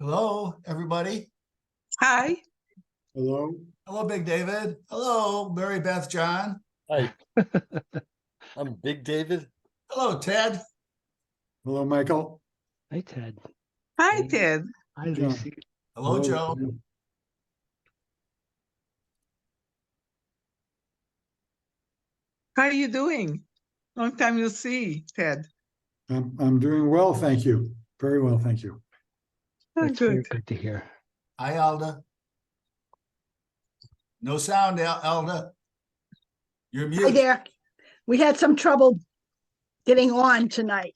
Hello, everybody. Hi. Hello. Hello, Big David. Hello, Mary Beth John. Hi. I'm Big David. Hello, Ted. Hello, Michael. Hi, Ted. Hi, Hey. Ted. Hi, John. Lucy. Hello, Joe. How are you doing? Long time no see, Ted. I'm doing well, thank you. Very well, thank you. Oh, That's good. very good to hear. Hi, Alda. No sound, Alda. You're Hi mute. there. We had some trouble getting on tonight.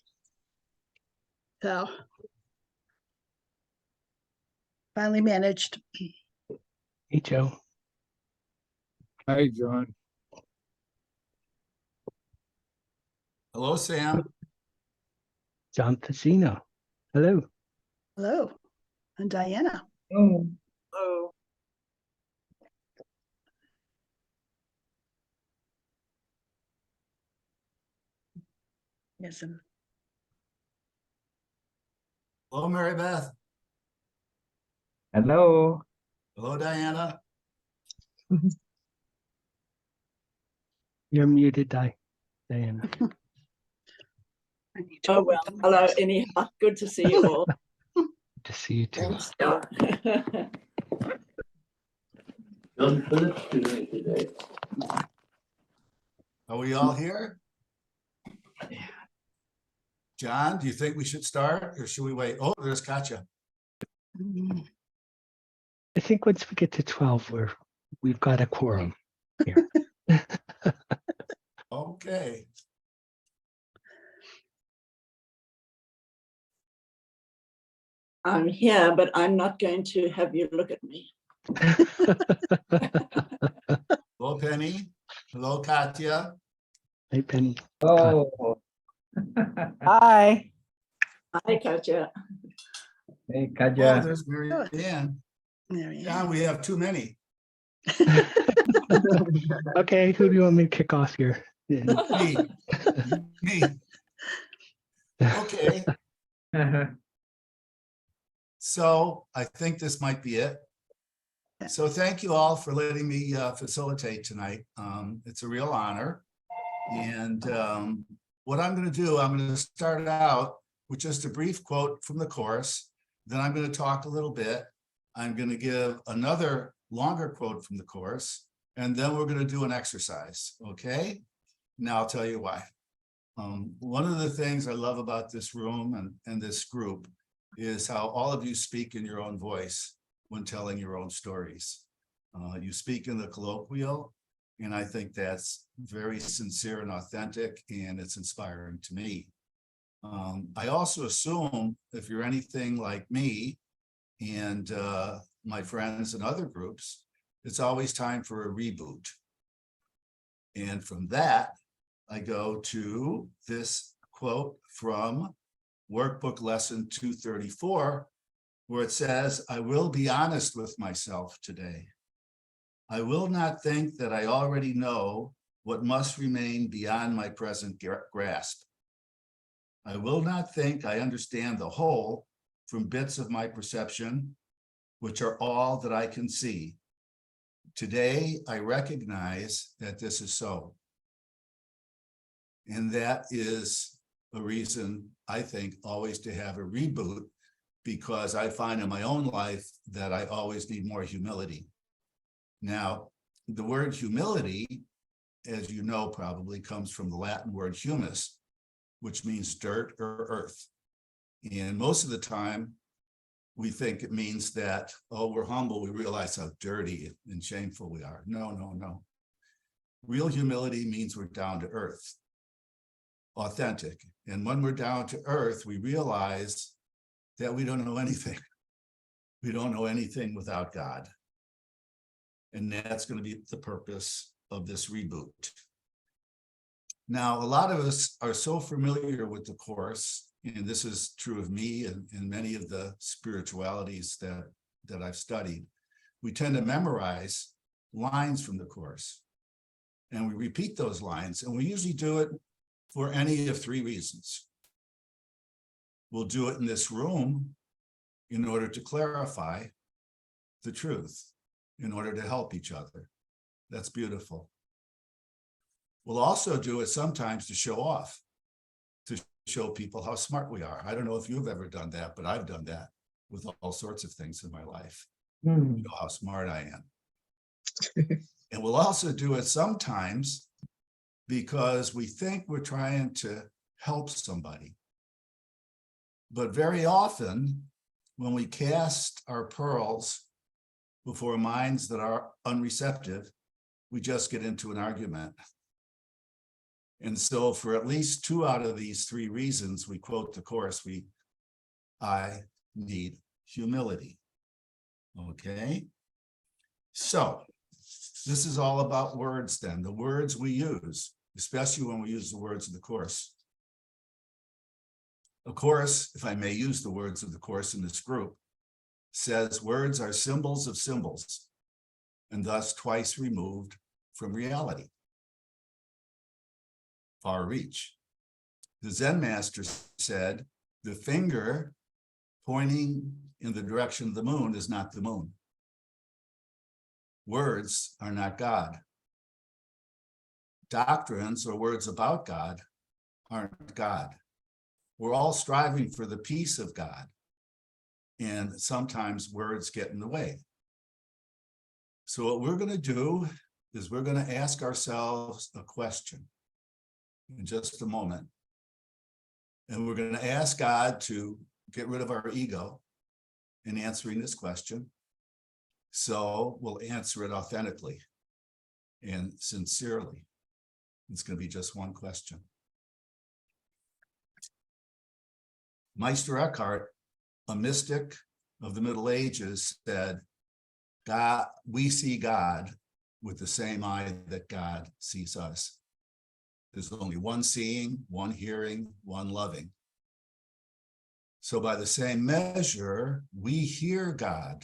So finally managed. Hey, Joe. Hi, John. Hello, Sam. John Pacino. Hello. Hello. And Diana. Oh. Yes. Hello, Mary Beth. Hello. Hello, Diana. You're muted, Diana. I need to Oh, well, open hello, this. anyhow. Good to see you all. Good to see you too. Thanks, Scott. John Phillips today. Are we all here? John, do you think we should start or should we wait? Oh, there's Katya. I think once we get to 12, we've got a quorum here. Okay. I'm here, but I'm not going to have you look at me. Hello, Penny. Hello, Katya. Hey, Penny. Oh. Hi. Hi, Katja. Hey, Oh, Kaja. there's Mary Ann. There we John, are. we have too many. Okay, who do you want me to kick off here? Yeah. Me. Me. Okay. So I think this might be it. So thank you all for letting me facilitate tonight. It's a real honor. And what I'm going to do, I'm going to start out with just a brief quote from the course. Then I'm going to talk a little bit. I'm going to give another longer quote from the course. And then we're going to do an exercise. Okay? Now I'll tell you why. One of the things I love about this room and this group is how all of you speak in your own voice when telling your own stories. You speak in the colloquial, and I think that's very sincere and authentic, and it's inspiring to me. I also assume if you're anything like me and my friends and other groups, it's always time for a reboot. And from that, I go to this quote from Workbook Lesson 234, where it says, I will be honest with myself today. I will not think that I already know what must remain beyond my present grasp. I will not think I understand the whole from bits of my perception, which are all that I can see. Today, I recognize that this is so. And that is a reason, I think, always to have a reboot, because I find in my own life that I always need more humility. Now, the word humility, as you know, probably comes from the Latin word humus, which means dirt or earth. And most of the time, we think it means that, oh, we're humble, we realize how dirty and shameful we are. No, no, no. Real humility means we're down to earth. Authentic. And when we're down to earth, we realize that we don't know anything. We don't know anything without God. And that's going to be the purpose of this reboot. Now, a lot of us are so familiar with the course, and this is true of me and many of the spiritualities that I've studied. We tend to memorize lines from the course, and we repeat those lines, and we usually do it for any of three reasons. We'll do it in this room in order to clarify the truth, in order to help each other. That's beautiful. We'll also do it sometimes to show off, to show people how smart we are. I don't know if you've ever done that, but I've done that with all sorts of things in my life. You know how smart I am. And we'll also do it sometimes because we think we're trying to help somebody. But very often, when we cast our pearls before minds that are unreceptive, we just get into an argument. And so for at least 2 out of these 3 reasons, we quote the Course, I need humility. Okay? So this is all about words then, the words we use, especially when we use the words of the Course. Of course, if I may use the words of the Course in this group, says words are symbols of symbols, and thus twice removed from reality. Far reach. The Zen master said, the finger pointing in the direction of the moon is not the moon. Words are not God. Doctrines or words about God aren't God. We're all striving for the peace of God. And sometimes words get in the way. So what we're going to do is we're going to ask ourselves a question in just a moment. And we're going to ask God to get rid of our ego in answering this question. So we'll answer it authentically and sincerely. It's going to be just one question. Meister Eckhart, a mystic of the Middle Ages, said, God, we see God with the same eye that God sees us. There's only one seeing, one hearing, one loving. So by the same measure, we hear God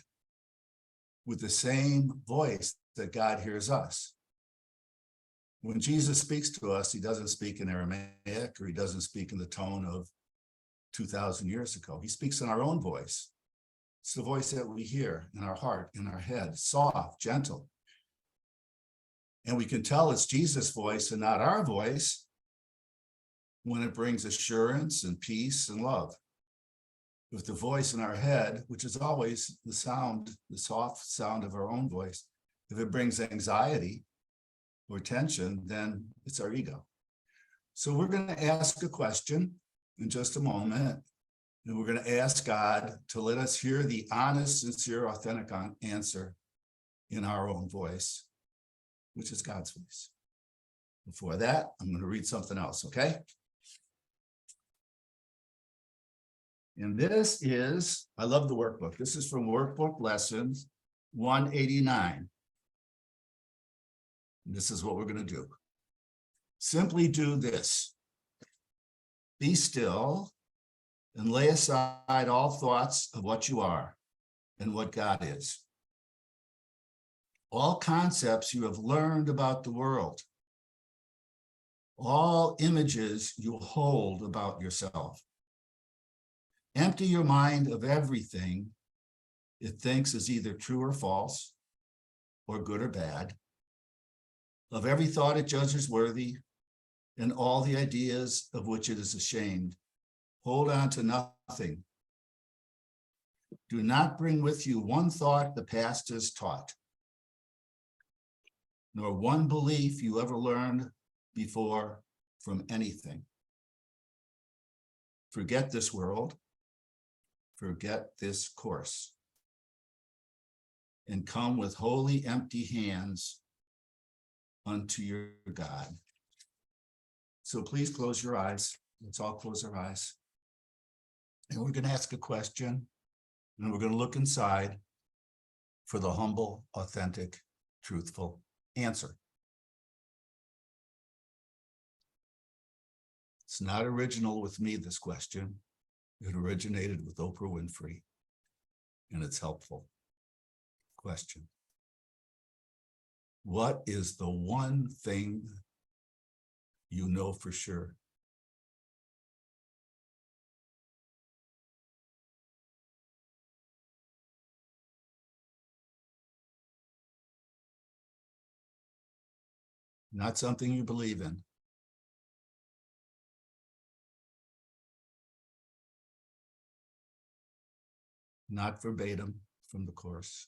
with the same voice that God hears us. When Jesus speaks to us, he doesn't speak in Aramaic, or he doesn't speak in the tone of 2,000 years ago. He speaks in our own voice. It's the voice that we hear in our heart, in our head, soft, gentle. And we can tell it's Jesus' voice and not our voice when it brings assurance and peace and love. With the voice in our head, which is always the sound, the soft sound of our own voice, if it brings anxiety or tension, then it's our ego. So we're going to ask a question in just a moment, and we're going to ask God to let us hear the honest, sincere, authentic answer in our own voice, which is God's voice. Before that, I'm going to read something else, okay? And this is, I love the workbook. This is from Workbook Lessons 189. And this is what we're going to do. Simply do this. Be still and lay aside all thoughts of what you are and what God is. All concepts you have learned about the world. All images you hold about yourself. Empty your mind of everything it thinks is either true or false, or good or bad, of every thought it judges worthy, and all the ideas of which it is ashamed. Hold on to nothing. Do not bring with you one thought the past has taught, nor one belief you ever learned before from anything. Forget this world, forget this course, and come with wholly empty hands unto your God. So please close your eyes. Let's all close our eyes. And we're going to ask a question, and we're going to look inside for the humble, authentic, truthful answer. It's not original with me, this question. It originated with Oprah Winfrey, and it's helpful. Question. What is the one thing you know for sure? not something you believe in. Not verbatim from the course.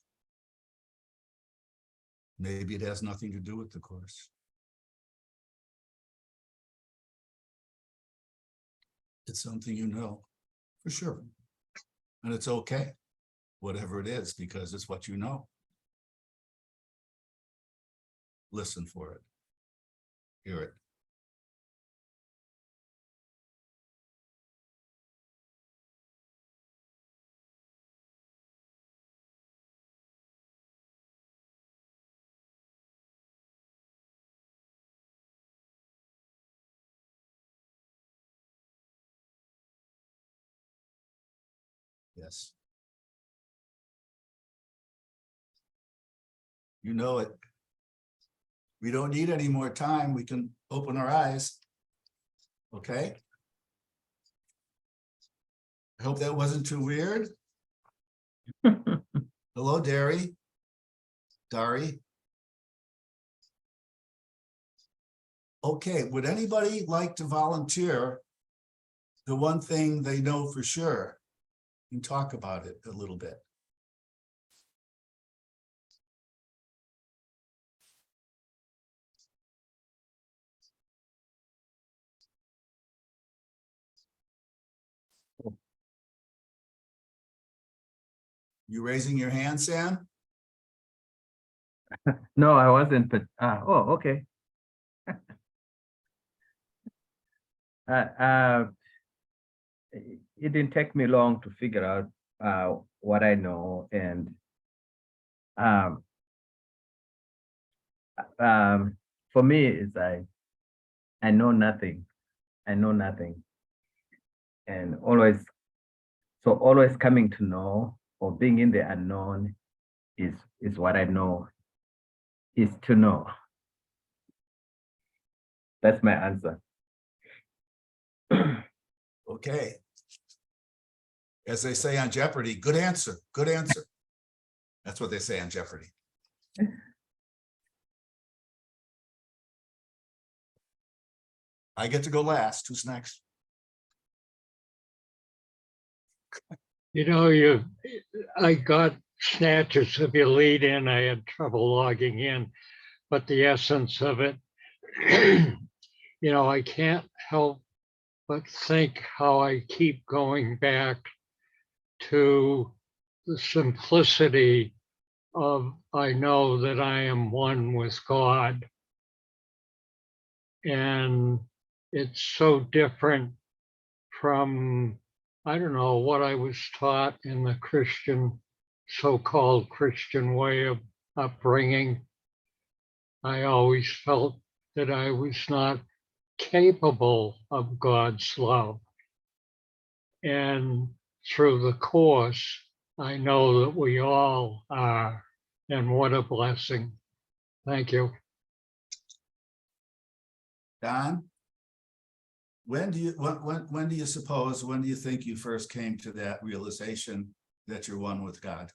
Maybe it has nothing to do with the course. It's something you know for sure. And it's okay, whatever it is, because it's what you know. Listen for it. Hear it. Yes. You know it. We don't need any more time. We can open our eyes. Okay? I hope that wasn't too weird. Hello, Dari. Dari. Okay, would anybody like to volunteer the one thing they know for sure and talk about it a little bit? You raising your hand, Sam? No, I wasn't, but oh, okay. It didn't take me long to figure out what I know, and for me, is I know nothing. I know nothing, and always coming to know or being in the unknown is what I know. Is to know. That's my answer. Okay. As they say on Jeopardy, good answer, good answer. That's what they say on Jeopardy. I get to go last. Who's next? You know, I got snatches of your lead in. I had trouble logging in, but the essence of it, you know, I can't help but think how I keep going back to the simplicity of I know that I am one with God. And it's so different from, I don't know, what I was taught in the Christian, so-called Christian way of upbringing. I always felt that I was not capable of God's love. And through the course, I know that we all are, and what a blessing. Thank you. Don? When do you suppose, when do you think you first came to that realization that you're one with God?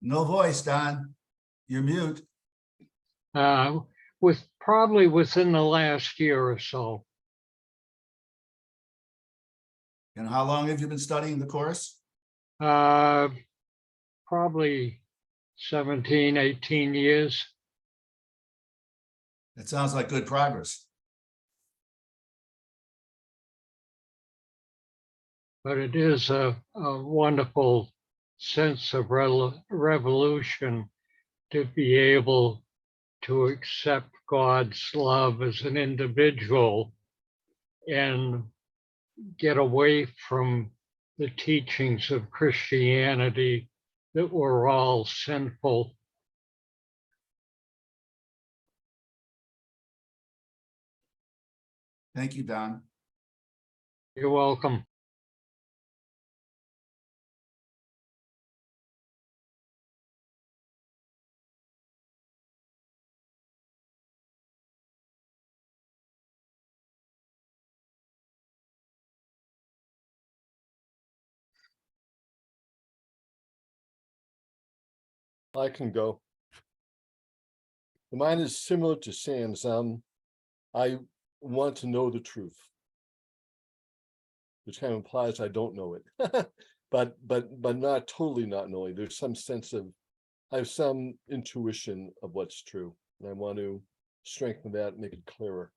No voice, Don. You're mute. With probably within the last year or so. And how long have you been studying the course? Probably 17, 18 years. It sounds like good progress. But it is a wonderful sense of revolution to be able to accept God's love as an individual and get away from the teachings of Christianity that we're all sinful. Thank you, Don. You're welcome. I can go. Mine is similar to Sam's. I want to know the truth, which kind of implies I don't know it, but not totally not knowing. There's some sense of, I have some intuition of what's true, and I want to strengthen that, make it clearer.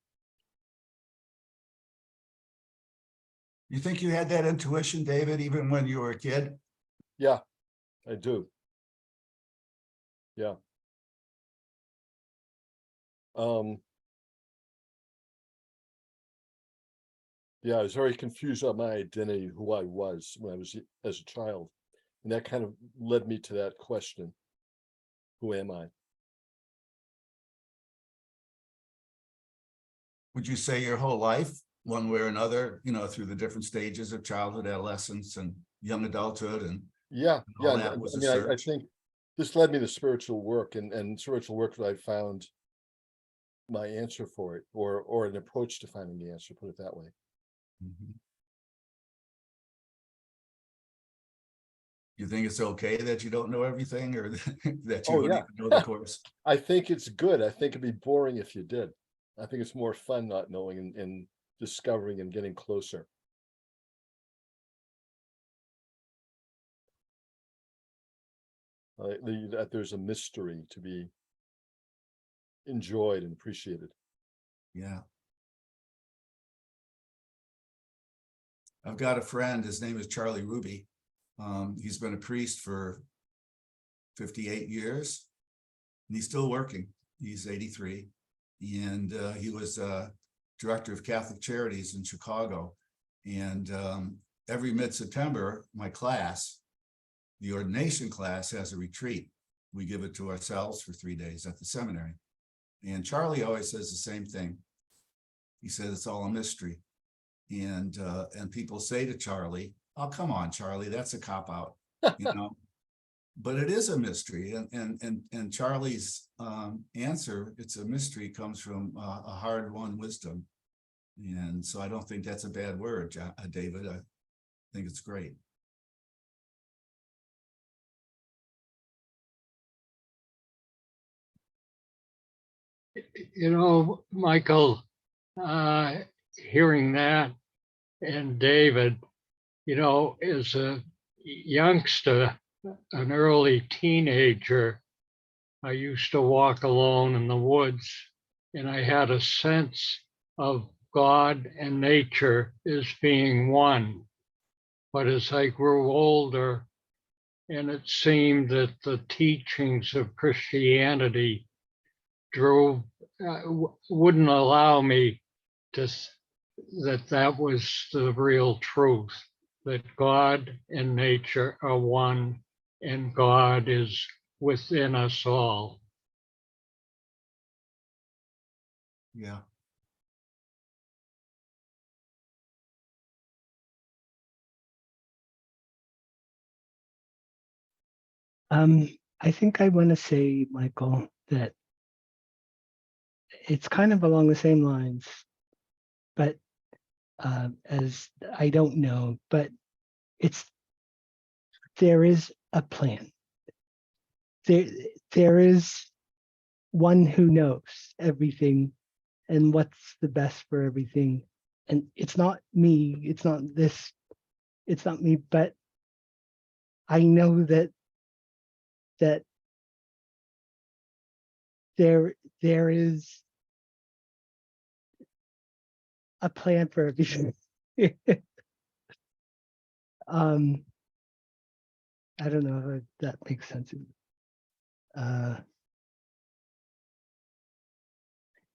You think you had that intuition, David, even when you were a kid? Yeah, I do. Yeah. Yeah, I was very confused about my identity, who I was when I was as a child. And that kind of led me to that question. Who am I? Would you say your whole life, one way or another, you know, through the different stages of childhood, adolescence, and young adulthood, and Yeah, all yeah. that was I a mean, I search? think this led me to spiritual work, and spiritual work that I found my answer for it, or an approach to finding the answer, put it that way. Mhm. You think it's okay that you don't know everything, or that you Oh, don't yeah. even know the course? I think it's good. I think it'd be boring if you did. I think it's more fun not knowing and discovering and getting closer. That there's a mystery to be enjoyed and appreciated. Yeah. I've got a friend, his name is Charlie Ruby. He's been a priest for 58 years, and he's still working. He's 83, and he was director of Catholic Charities in Chicago. And every mid-September, my class, the ordination class, has a retreat. We give it to ourselves for 3 days at the seminary. And Charlie always says the same thing. He says it's all a mystery. And people say to Charlie, "Oh, come on, Charlie, that's a cop-out," you know. But it is a mystery, and Charlie's answer, "It's a mystery," comes from a hard-won wisdom. And so I don't think that's a bad word, David. I think it's great. You know, Michael, hearing that, and David, you know, as a youngster, an early teenager, I used to walk alone in the woods, and I had a sense of God and nature as being one. But as I grew older, and it seemed that the teachings of Christianity wouldn't allow me to, that was the real truth, that God and nature are one, and God is within us all. Yeah. I think I want to say, Michael, that it's kind of along the same lines, but as I don't know, but there is a plan. There is one who knows everything and what's the best for everything. And it's not me, it's not me, but I know that there is a plan for everything. I don't know if that makes sense.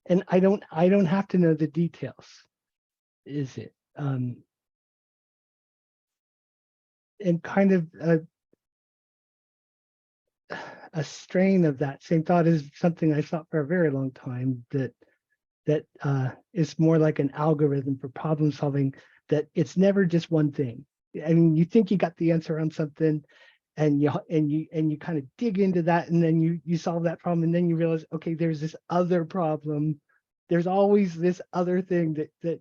And I don't have to know the details, is it? And kind of a strain of that same thought is something I thought for a very long time, that is more like an algorithm for problem solving, that it's never just one thing. I mean, you think you got the answer on something, and you kind of dig into that, and then you solve that problem, and then you realize, okay, there's this other problem. There's always this other thing that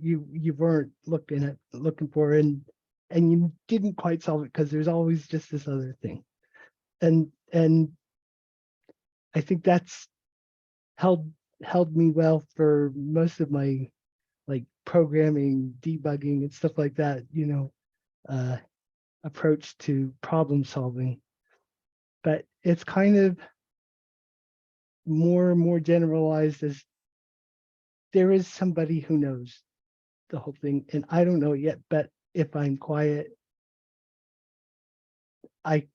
you weren't looking for, and you didn't quite solve it because there's always just this other thing. And and I think that's held me well for most of my like programming, debugging, and stuff like that. Approach to problem solving. But it's kind of more generalized as there is somebody who knows the whole thing, and I don't know yet. But if I'm quiet, I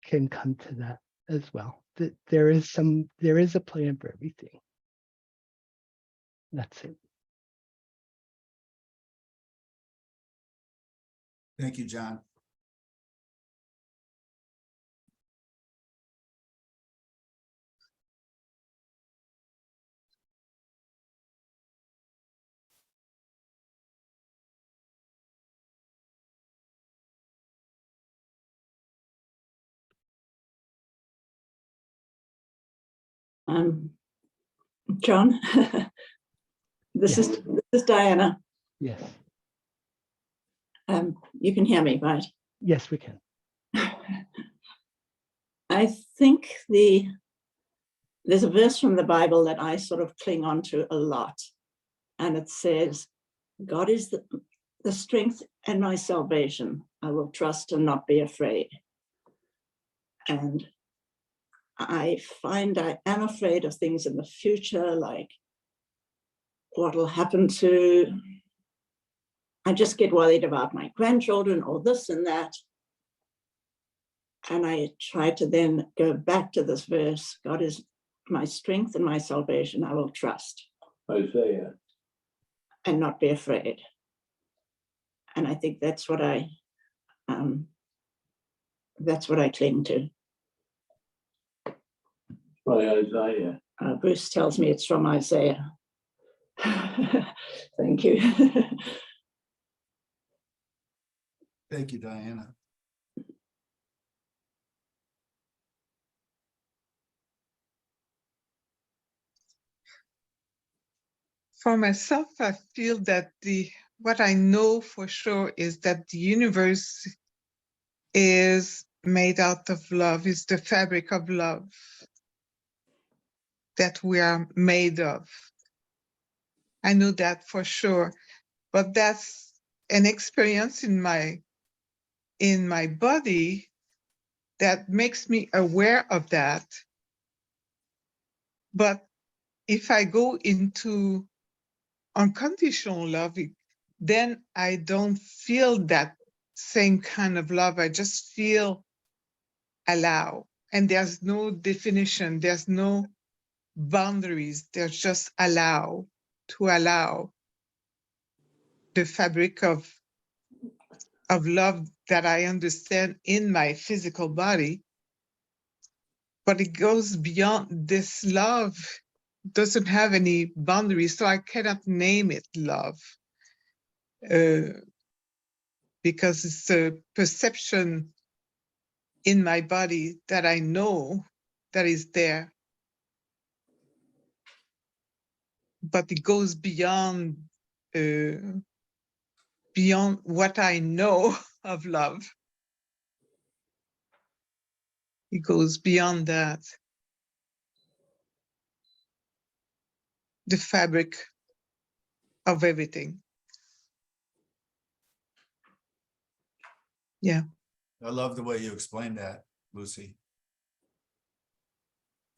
can come to that as well. That there is a plan for everything. That's it. Thank you, John. John, this is Diana. Yes. You can hear me, right? Yes, we can. I think there's a verse from the Bible that I sort of cling on to a lot. And it says, God is the strength and my salvation. I will trust and not be afraid. And I find I am afraid of things in the future, like what will happen to, I just get worried about my grandchildren or this and that. And I try to then go back to this verse, God is my strength and my salvation, I will trust. Isaiah. And not be afraid. And I think that's what I cling to. By Isaiah. Bruce tells me it's from Isaiah. Thank you. Thank you, Diana. For myself, I feel that what I know for sure is that the universe is made out of love, is the fabric of love that we are made of. I know that for sure, but that's an experience in my body that makes me aware of that. But if I go into unconditional love, then I don't feel that same kind of love. I just feel allow. And there's no definition, there's no boundaries, there's just allow, to allow the fabric of love that I understand in my physical body. But it goes beyond this love, doesn't have any boundaries, so I cannot name it love. Because it's a perception in my body that I know that is there. But it goes beyond what I know of love. It goes beyond that. The fabric of everything. Yeah. I love the way you explained that, Lucy.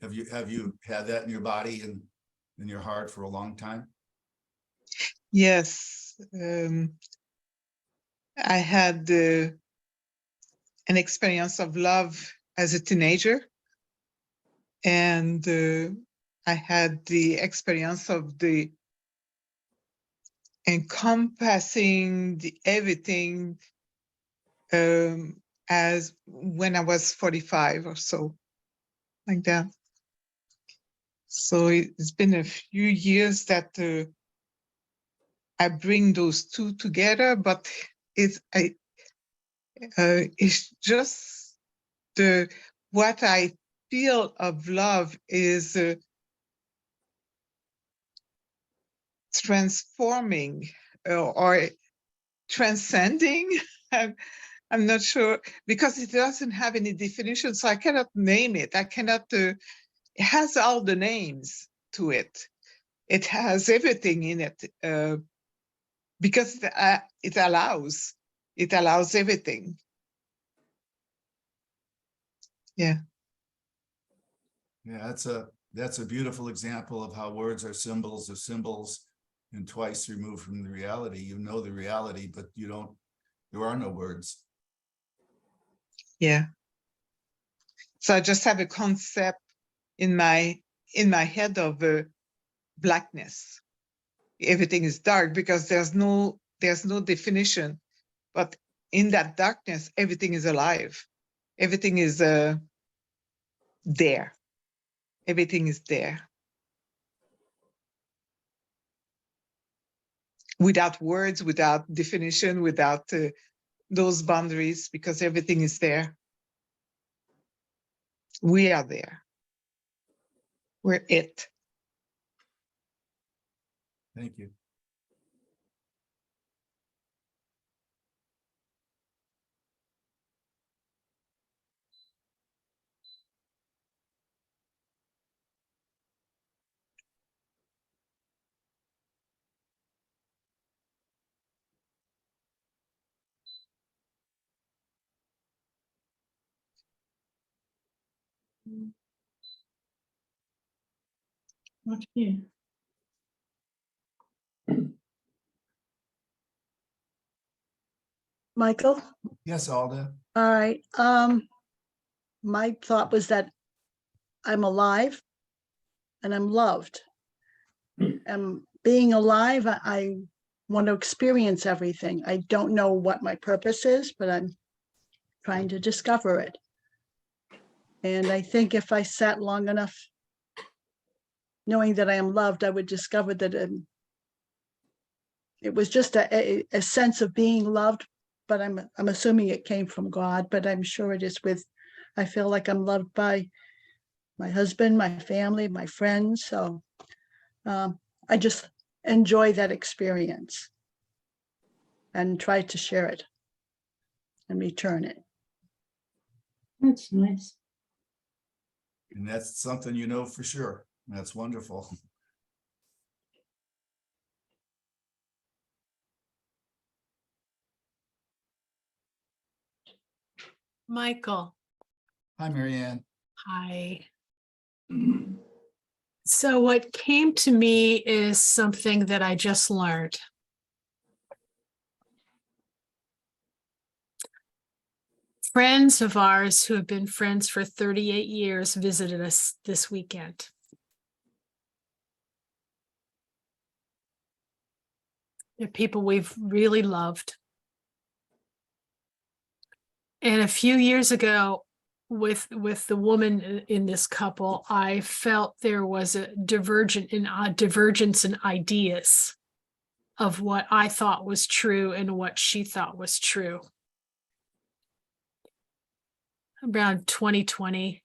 Have you had that in your body and in your heart for a long time? Yes. I had an experience of love as a teenager. And I had the experience of the encompassing everything as when I was 45 or so, like that. So it's been a few years that I bring those two together, but it's just what I feel of love is transforming or transcending I'm not sure because it doesn't have any definition, so I cannot name it. I cannot. It has all the names to it. It has everything in it because it allows everything. Yeah. Yeah, that's a beautiful example of how words are symbols of symbols and twice removed from the reality. You know the reality, but there are no words. Yeah. So I just have a concept in my head of blackness. Everything is dark because there's no definition, but in that darkness, everything is alive. Everything is there. Everything is there. Without words, without definition, without those boundaries, because everything is there. We are there. We're it. Thank you. What you? Michael? Yes, Alda. All right. My thought was that I'm alive and I'm loved. And being alive, I want to experience everything. I don't know what my purpose is, but I'm trying to discover it. And I think if I sat long enough knowing that I am loved, I would discover that it was just a sense of being loved, but I'm assuming it came from God, but I'm sure it is I feel like I'm loved by my husband, my family, my friends. So I just enjoy that experience and try to share it and return it. That's nice. And that's something you know for sure. That's wonderful. Michael, Hi, Marianne. hi. So what came to me is something that I just learned. Friends of ours who have been friends for 38 years visited us this weekend. They're people we've really loved. And a few years ago, with the woman in this couple, I felt there was a divergence in ideas of what I thought was true and what she thought was true. Around 2020,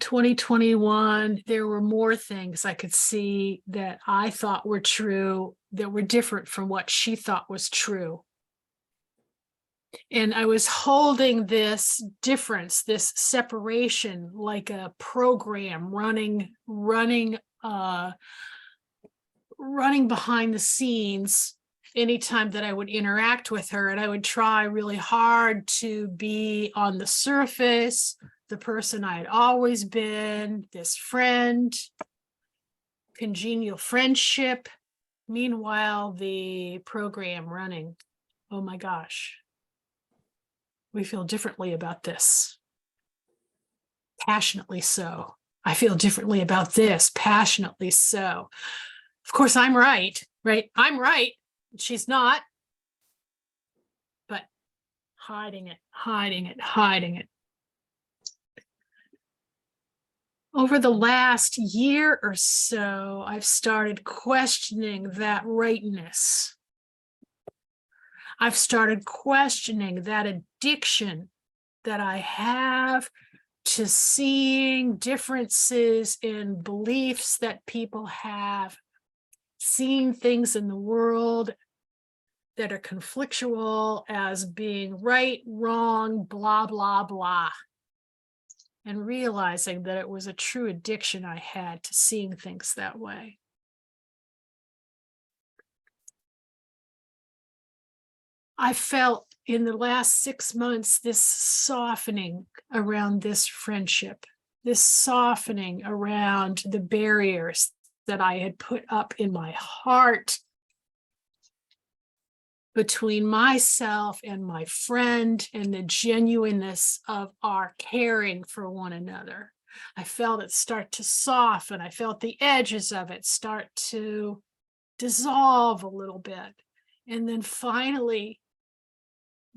2021, there were more things I could see that I thought were true that were different from what she thought was true. And I was holding this difference, this separation, like a program running behind the scenes anytime that I would interact with her. And I would try really hard to be on the surface, the person I had always been, this friend, congenial friendship. Meanwhile, the program running, oh my gosh. We feel differently about this. Passionately so. I feel differently about this. Passionately so. Of course, I'm right? I'm right. She's not. But hiding it. Over the last year or so, I've started questioning that rightness. I've started questioning that addiction that I have to seeing differences in beliefs that people have, seeing things in the world that are conflictual as being right, wrong, blah, blah, blah. And realizing that it was a true addiction I had to seeing things that way. I felt in the last 6 months this softening around this friendship, this softening around the barriers that I had put up in my heart between myself and my friend, and the genuineness of our caring for one another. I felt it start to soften. I felt the edges of it start to dissolve a little bit. And then finally,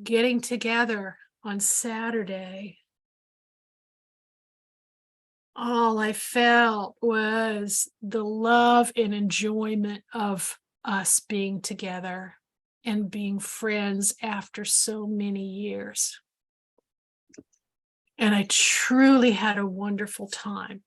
getting together on Saturday, all I felt was the love and enjoyment of us being together and being friends after so many years. And I truly had a wonderful time.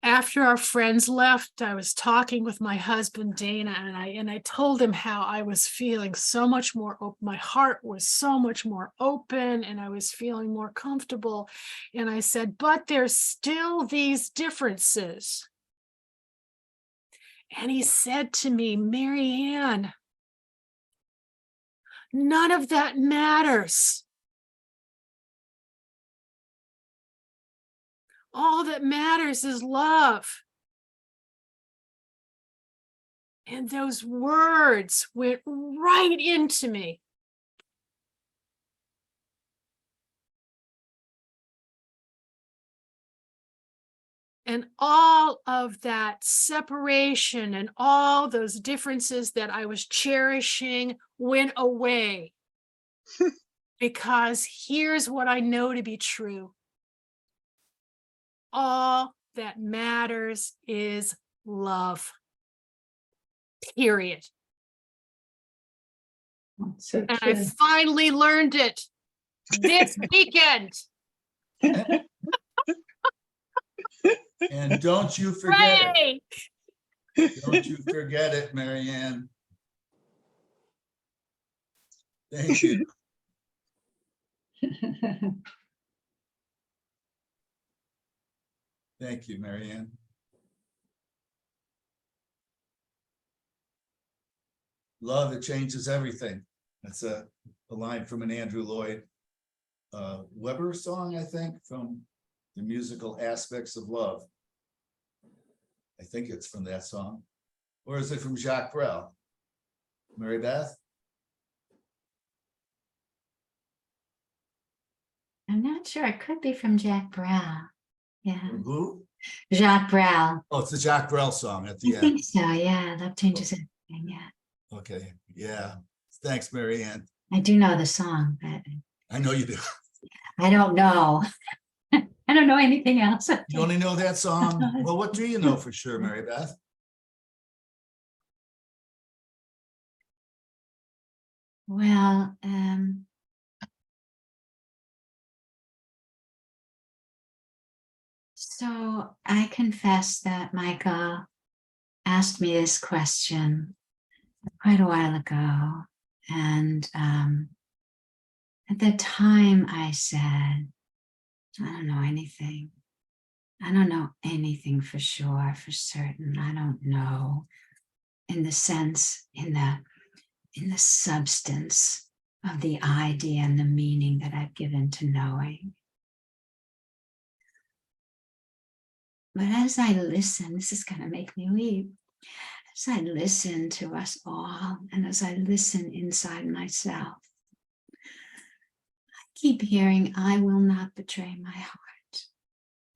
After our friends left, I was talking with my husband, Dana, and I told him how I was feeling so much more open. My heart was so much more open, and I was feeling more comfortable. And I said, but there's still these differences. And he said to me, Mary Ann, none of that matters. All that matters is love. And those words went right into me. And all of that separation and all those differences that I was cherishing went away. Because here's what I know to be true. All that matters is love. Period. So And I true. finally learned it this weekend. And don't you forget it. Right. Don't you forget it, Mary Ann. Thank you. Thank you, Mary Ann. Love, it changes everything. That's a line from an Andrew Lloyd Webber song, I think, from the musical Aspects of Love. I think it's from that song. Or is it from Jacques Brel? Mary Beth? I'm not sure. It could be from Jacques Brel. Yeah. From who? Jacques Brel. Oh, it's the Jacques Brel song at I the end. think so. Yeah. Love changes everything. Yeah. Okay, yeah. Thanks, Mary Ann. I do know the song, but I know you do. I don't know. I don't know anything else. You only know that song? Well, what do you know for sure, Mary Beth? Well, so I confess that Michael asked me this question quite a while ago. And at the time I said, I don't know anything. I don't know anything for sure, for certain. I don't know in the sense, in the substance of the idea and the meaning that I've given to knowing. But as I listen, this is going to make me weep. As I listen to us all, and as I listen inside myself, I keep hearing, I will not betray my heart.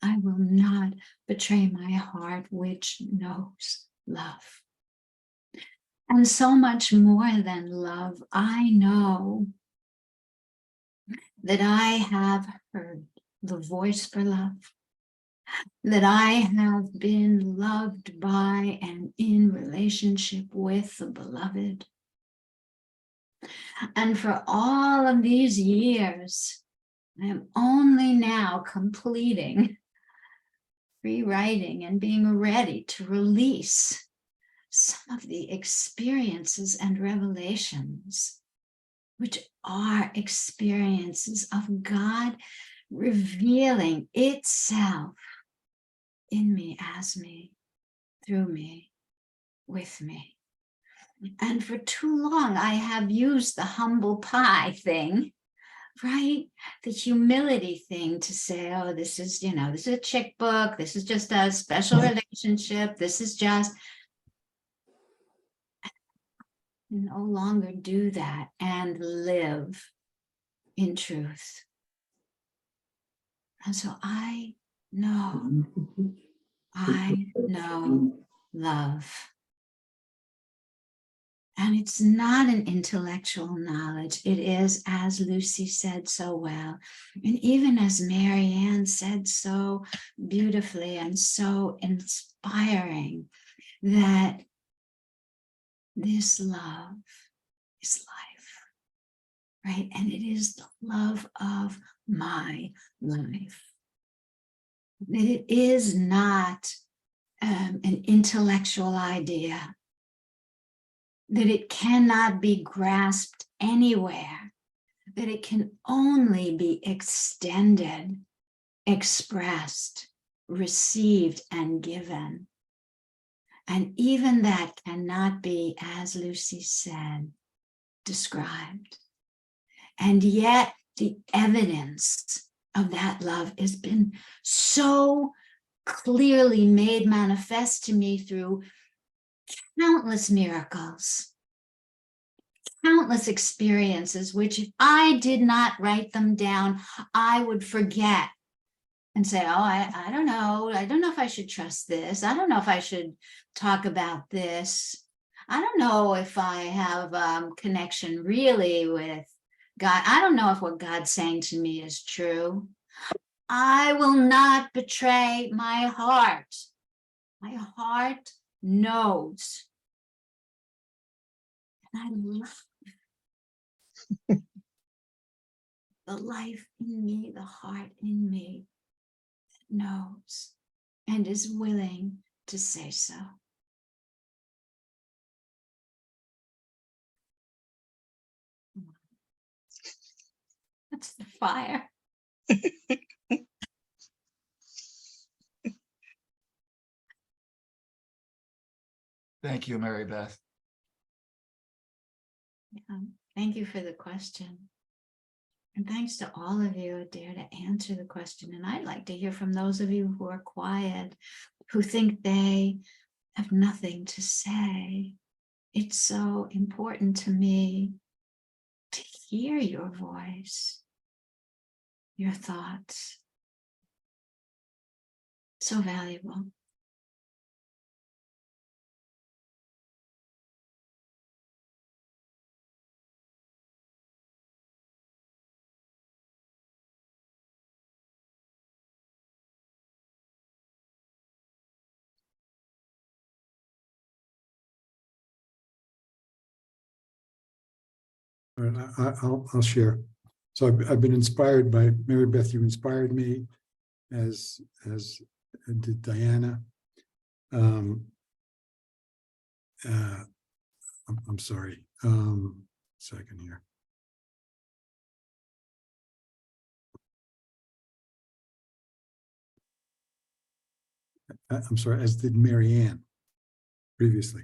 I will not betray my heart, which knows love. And so much more than love, I know that I have heard the voice for love, that I have been loved by and in relationship with the beloved. And for all of these years, I am only now completing, rewriting, and being ready to release some of the experiences and revelations, which are experiences of God revealing itself in me, as me, through me, with me. And for too long, I have used the humble pie thing, right? The humility thing to say, oh, this is, this is a chick book. This is just a special relationship. This is just, no longer do that and live in truth. And so I know love. And it's not an intellectual knowledge. It is, as Lucy said so well, and even as Marianne said so beautifully and so inspiring, that this love is life, right? And it is the love of my life. That it is not an intellectual idea, that it cannot be grasped anywhere, that it can only be extended, expressed, received, and given. And even that cannot be, as Lucy said, described. And yet the evidence of that love has been so clearly made manifest to me through countless miracles, countless experiences, which if I did not write them down, I would forget and say, oh, I don't know. I don't know if I should trust this. I don't know if I should talk about this. I don't know if I have connection really with God. I don't know if what God's saying to me is true. I will not betray my heart. My heart knows. And I love the life in me, the heart in me that knows and is willing to say so. That's the fire. Thank you, Mary Beth. Yeah. Thank you for the question. And thanks to all of you who dare to answer the question. And I'd like to hear from those of you who are quiet, who think they have nothing to say. It's so important to me to hear your voice, your thoughts. So valuable. All right, I'll share. So I've been inspired by Mary Beth. You inspired me, as did Diana. I'm sorry. Second here. I'm sorry, as did Marianne previously.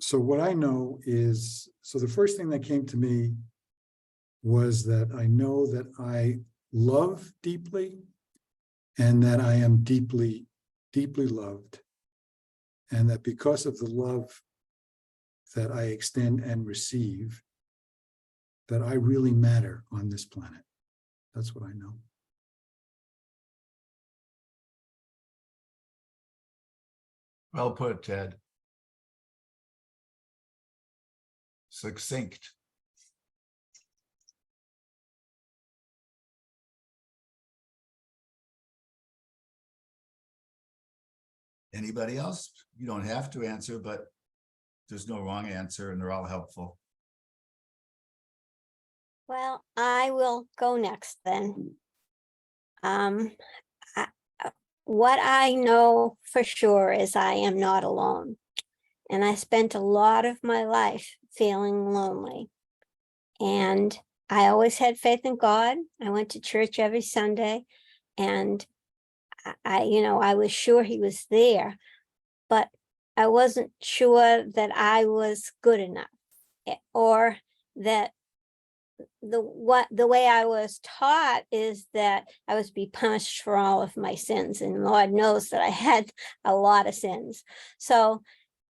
So what I know is, so the first thing that came to me was that I know that I love deeply and that I am deeply, deeply loved. And that because of the love that I extend and receive, that I really matter on this planet. That's what I know. Well put, Ted. Succinct. Anybody else? You don't have to answer, but there's no wrong answer and they're all helpful. Well, I will go next then. what I know for sure is I am not alone. And I spent a lot of my life feeling lonely. And I always had faith in God. I went to church every Sunday, and I was sure he was there, but I wasn't sure that I was good enough, or that the way I was taught is that I was to be punished for all of my sins, and Lord knows that I had a lot of sins. So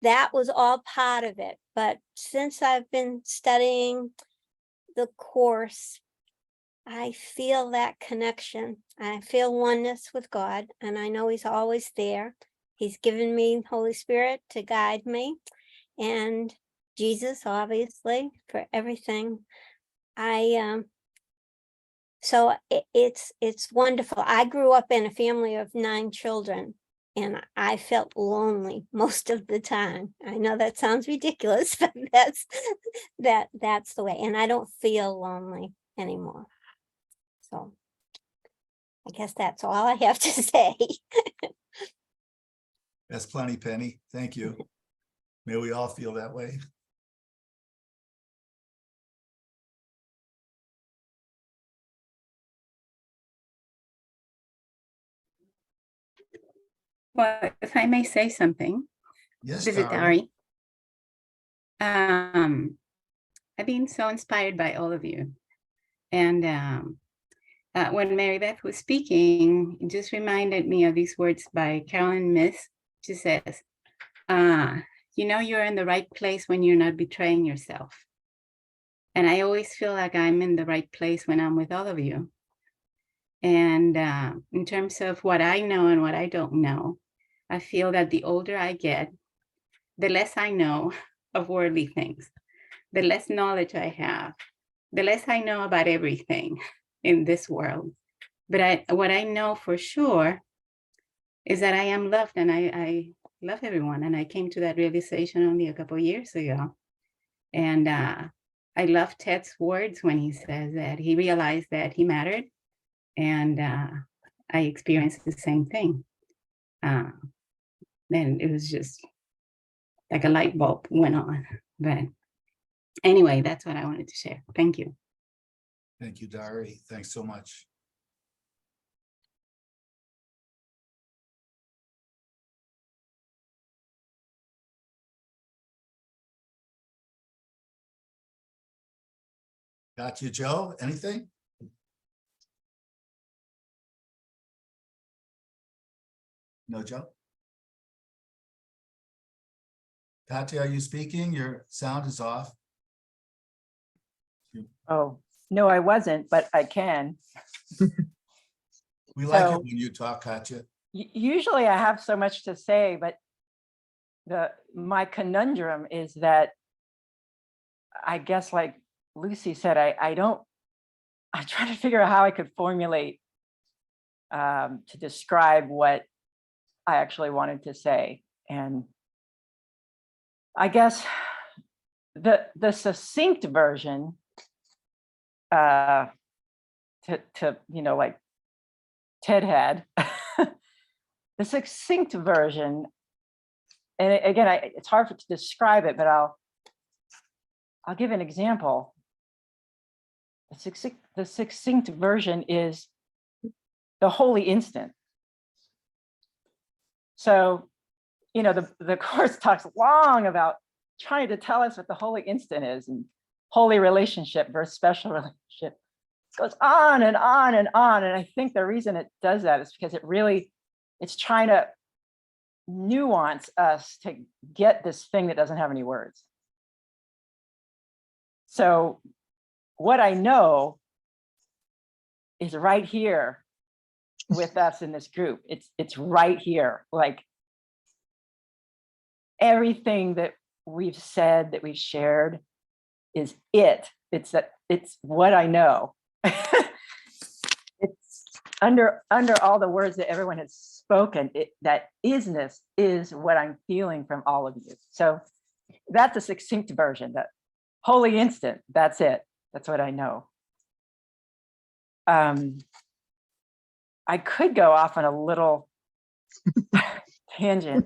that was all part of it. But since I've been studying the course, I feel that connection. I feel oneness with God, and I know he's always there. He's given me Holy Spirit to guide me, and Jesus, obviously, for everything. So it's wonderful. I grew up in a family of 9 children, and I felt lonely most of the time. I know that sounds ridiculous, but that's the way. And I don't feel lonely anymore. So I guess that's all I have to say. That's plenty, Penny. Thank you. May we all feel that way. Well, if I may say something. Yes, This is Dari. I've been so inspired by all of you. And when Mary Beth was speaking, it just reminded me of these words by Carolyn Myss. She says, you're in the right place when you're not betraying yourself. And I always feel like I'm in the right place when I'm with all of you. And in terms of what I know and what I don't know, I feel that the older I get, the less I know of worldly things, the less knowledge I have, the less I know about everything in this world. But what I know for sure is that I am loved, and I love everyone. And I came to that realization only a couple of years ago. And I love Ted's words when he says that he realized that he mattered. And I experienced the same thing. And it was just like a light bulb went on. But anyway, that's what I wanted to share. Thank you. Thank you, Dari. Thanks so much. Got you, Joe. Anything? No, Joe? Katya, are you speaking? Your sound is off. Oh, no, I wasn't, but I can. We like So- it when you talk, Katya. Usually I have so much to say, but my conundrum is that I guess, like Lucy said, I try to figure out how I could formulate to describe what I actually wanted to say. And I guess the succinct version to like Ted had, the succinct version, and again, it's hard to describe it, but I'll give an example. The succinct version is the holy instant. So, the course talks long about trying to tell us what the holy instant is, and holy relationship versus special relationship. It goes on and on and on. And I think the reason it does that is because it's trying to nuance us to get this thing that doesn't have any words. So what I know is right here with us in this group. It's right here. Like everything that we've said, that we've shared is it. It's what I know. It's under all the words that everyone has spoken, that isness is what I'm feeling from all of you. So that's a succinct version, that holy instant, that's it. That's what I know. I could go off on a little tangent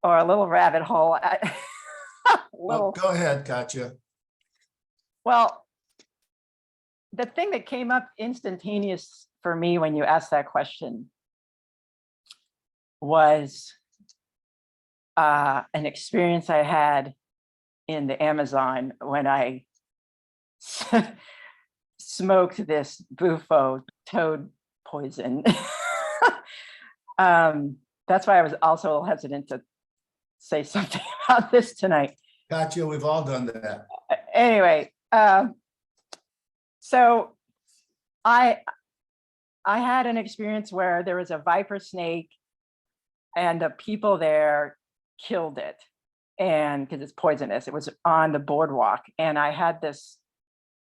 or a little rabbit hole. Oh, go ahead, Katya. Well, the thing that came up instantaneous for me when you asked that question was an experience I had in the Amazon when I smoked this bufo toad poison. That's why I was also a little hesitant to say something about this tonight. Katya, we've all done that. Anyway, so I had an experience where there was a viper snake and the people there killed it, and because it's poisonous. It was on the boardwalk, and I had this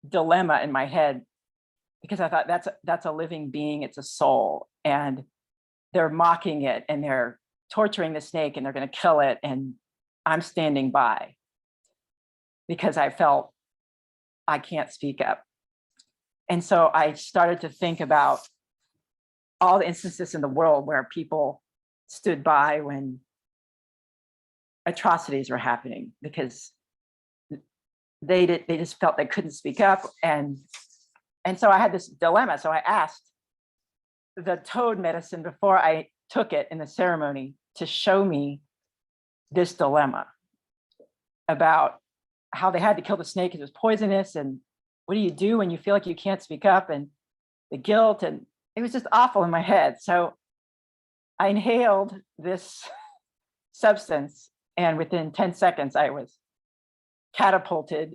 dilemma in my head because I thought that's a living being, it's a soul, and they're mocking it and they're torturing the snake and they're going to kill it, and I'm standing by because I felt I can't speak up. And so I started to think about all the instances in the world where people stood by when atrocities were happening because they just felt they couldn't speak up. And so I had this dilemma. So I asked the toad medicine before I took it in the ceremony to show me this dilemma about how they had to kill the snake because it was poisonous, and what do you do when you feel like you can't speak up, and the guilt, and it was just awful in my head. So I inhaled this substance, and within 10 seconds, I was catapulted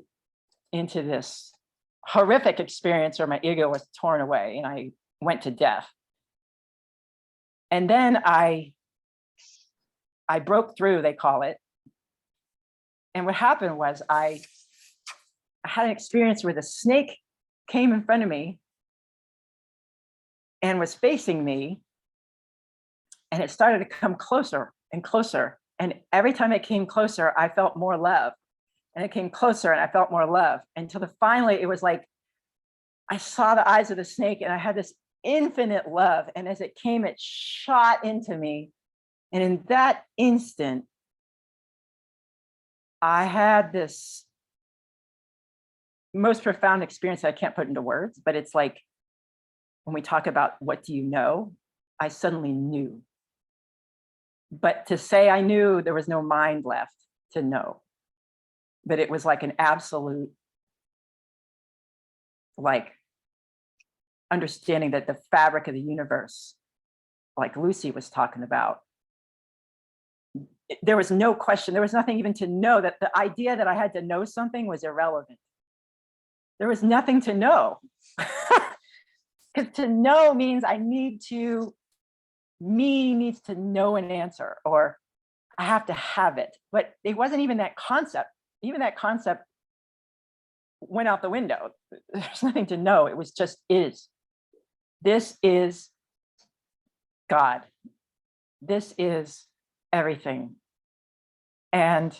into this horrific experience where my ego was torn away and I went to death. And then I broke through, they call it. And what happened was I had an experience where the snake came in front of me and was facing me, and it started to come closer and closer. And every time it came closer, I felt more love. And it came closer and I felt more love until finally it was like, I saw the eyes of the snake and I had this infinite love. And as it came, it shot into me. And in that instant, I had this most profound experience that I can't put into words, but it's like when we talk about what do you know, I suddenly knew. But to say I knew, there was no mind left to know. But it was like an absolute, like, understanding that the fabric of the universe, like Lucy was talking about, there was no question, there was nothing even to know, that the idea that I had to know something was irrelevant. There was nothing to know. Because to know means I need to, me needs to know an answer, or I have to have it. But it wasn't even that concept. Even that concept went out the window. There's nothing to know. It was just is. This is God. This is everything. And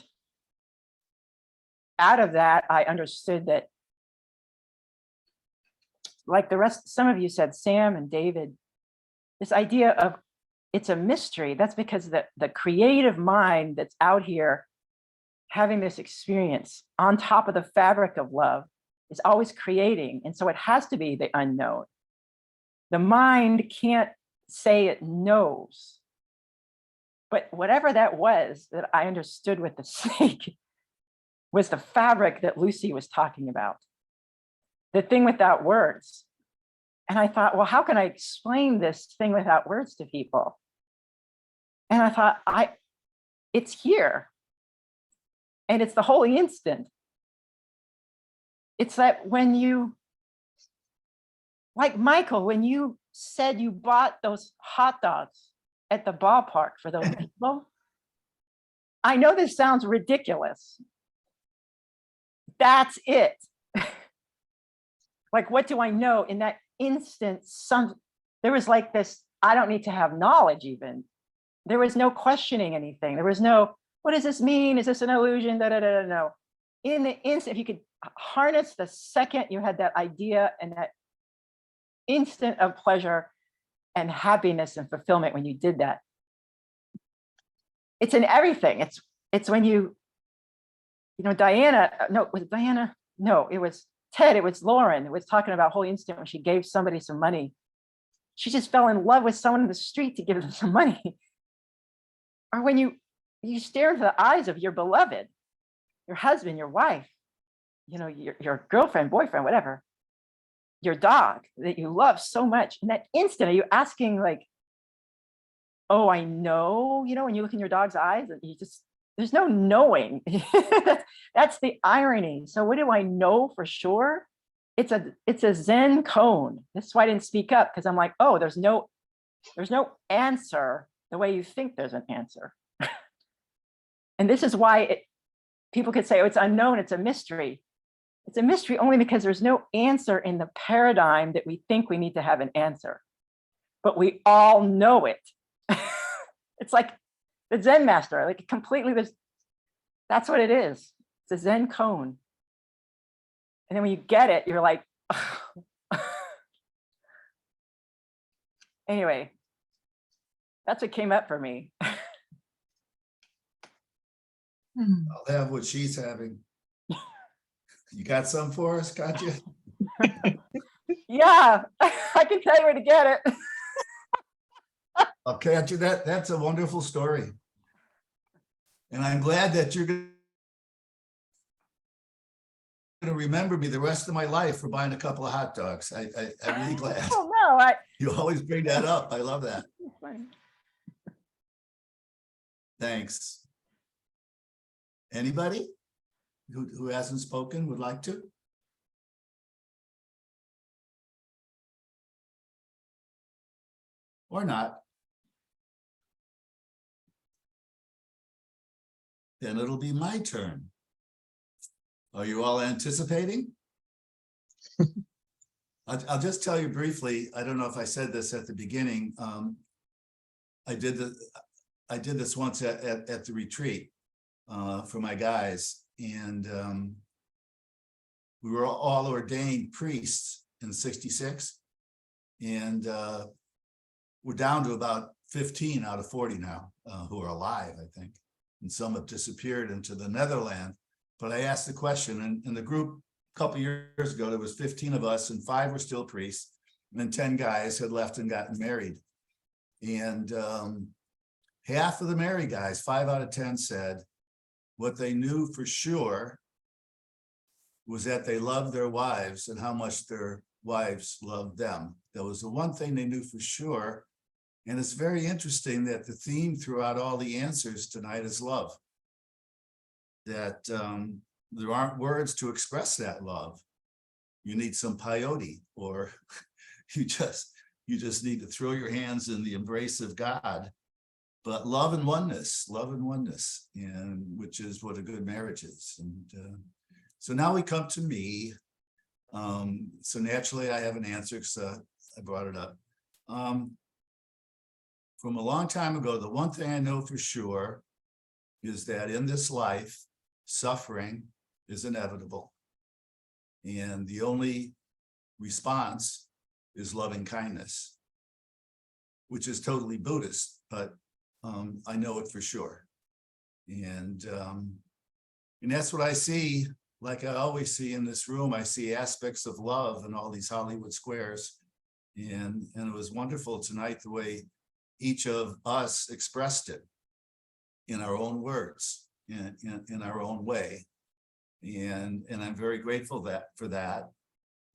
out of that, I understood that, like the rest, some of you said, Sam and David, this idea of it's a mystery. That's because the creative mind that's out here having this experience on top of the fabric of love is always creating. And so it has to be the unknown. The mind can't say it knows. But whatever that was that I understood with the snake was the fabric that Lucy was talking about. The thing without words. And I thought, well, how can I explain this thing without words to people? And I thought, it's here. And it's the holy instant. It's that when you, like Michael, when you said you bought those hot dogs at the ballpark for those people, I know this sounds ridiculous. That's it. Like, what do I know? In that instant, there was like this, I don't need to have knowledge even. There was no questioning anything. There was no, what does this mean? Is this an illusion? No. In the instant, if you could harness the second you had that idea and that instant of pleasure, and happiness and fulfillment when you did that. It's in everything. It's when you know, Diana, no, was it Diana? No, it was Ted, it was Lauren, was talking about Holy Instant when she gave somebody some money. She just fell in love with someone in the street to give them some money. Or when you stare into the eyes of your beloved, your husband, your wife, you know, your girlfriend, boyfriend, whatever, your dog that you love so much. In that instant, are you asking like, oh, I know, you know, when you look in your dog's eyes, you just, there's no knowing. That's the irony. So what do I know for sure? It's a Zen cone. That's why I didn't speak up, because I'm like, oh, there's no answer the way you think there's an answer. And this is why people could say, oh, it's unknown, it's a mystery. It's a mystery only because there's no answer in the paradigm that we think we need to have an answer. But we all know it. It's like the Zen master, like completely, that's what it is. It's a Zen cone. And then when you get it, you're like, anyway, that's what came up for me. I'll have what she's having. You got some for us, got you? Yeah, I can tell you where to get it. Okay, that's a wonderful story. And I'm glad that you're going to remember me the rest of my life for buying a couple of hot dogs. I'm really glad. Oh, no, You always bring that up. I love that. Thanks. Anybody who hasn't spoken would like to? Or not? Then it'll be my turn. Are you all anticipating? I'll just tell you briefly. I don't know if I said this at the beginning. I did this once at the retreat for my guys, and we were all ordained priests in '66, and we're down to about 15 out of 40 now who are alive, I think, and some have disappeared into the Netherlands. But I asked the question, and in the group a couple years ago, there was 15 of us, and 5 were still priests, and then 10 guys had left and gotten married. And half of the married guys, 5 out of 10, said what they knew for sure was that they loved their wives and how much their wives loved them. That was the one thing they knew for sure. And it's very interesting that the theme throughout all the answers tonight is love. That there aren't words to express that love. You need some peyote, or you just need to throw your hands in the embrace of God. But love and oneness, and which is what a good marriage is. And so now we come to me. So naturally I have an answer because I brought it up. From a long time ago, the one thing I know for sure is that in this life, suffering is inevitable. And the only response is loving kindness, which is totally Buddhist, but I know it for sure. And that's what I see, like I always see in this room. I see aspects of love in all these Hollywood squares. And it was wonderful tonight, the way each of us expressed it in our own words, in our own way. And I'm very grateful for that.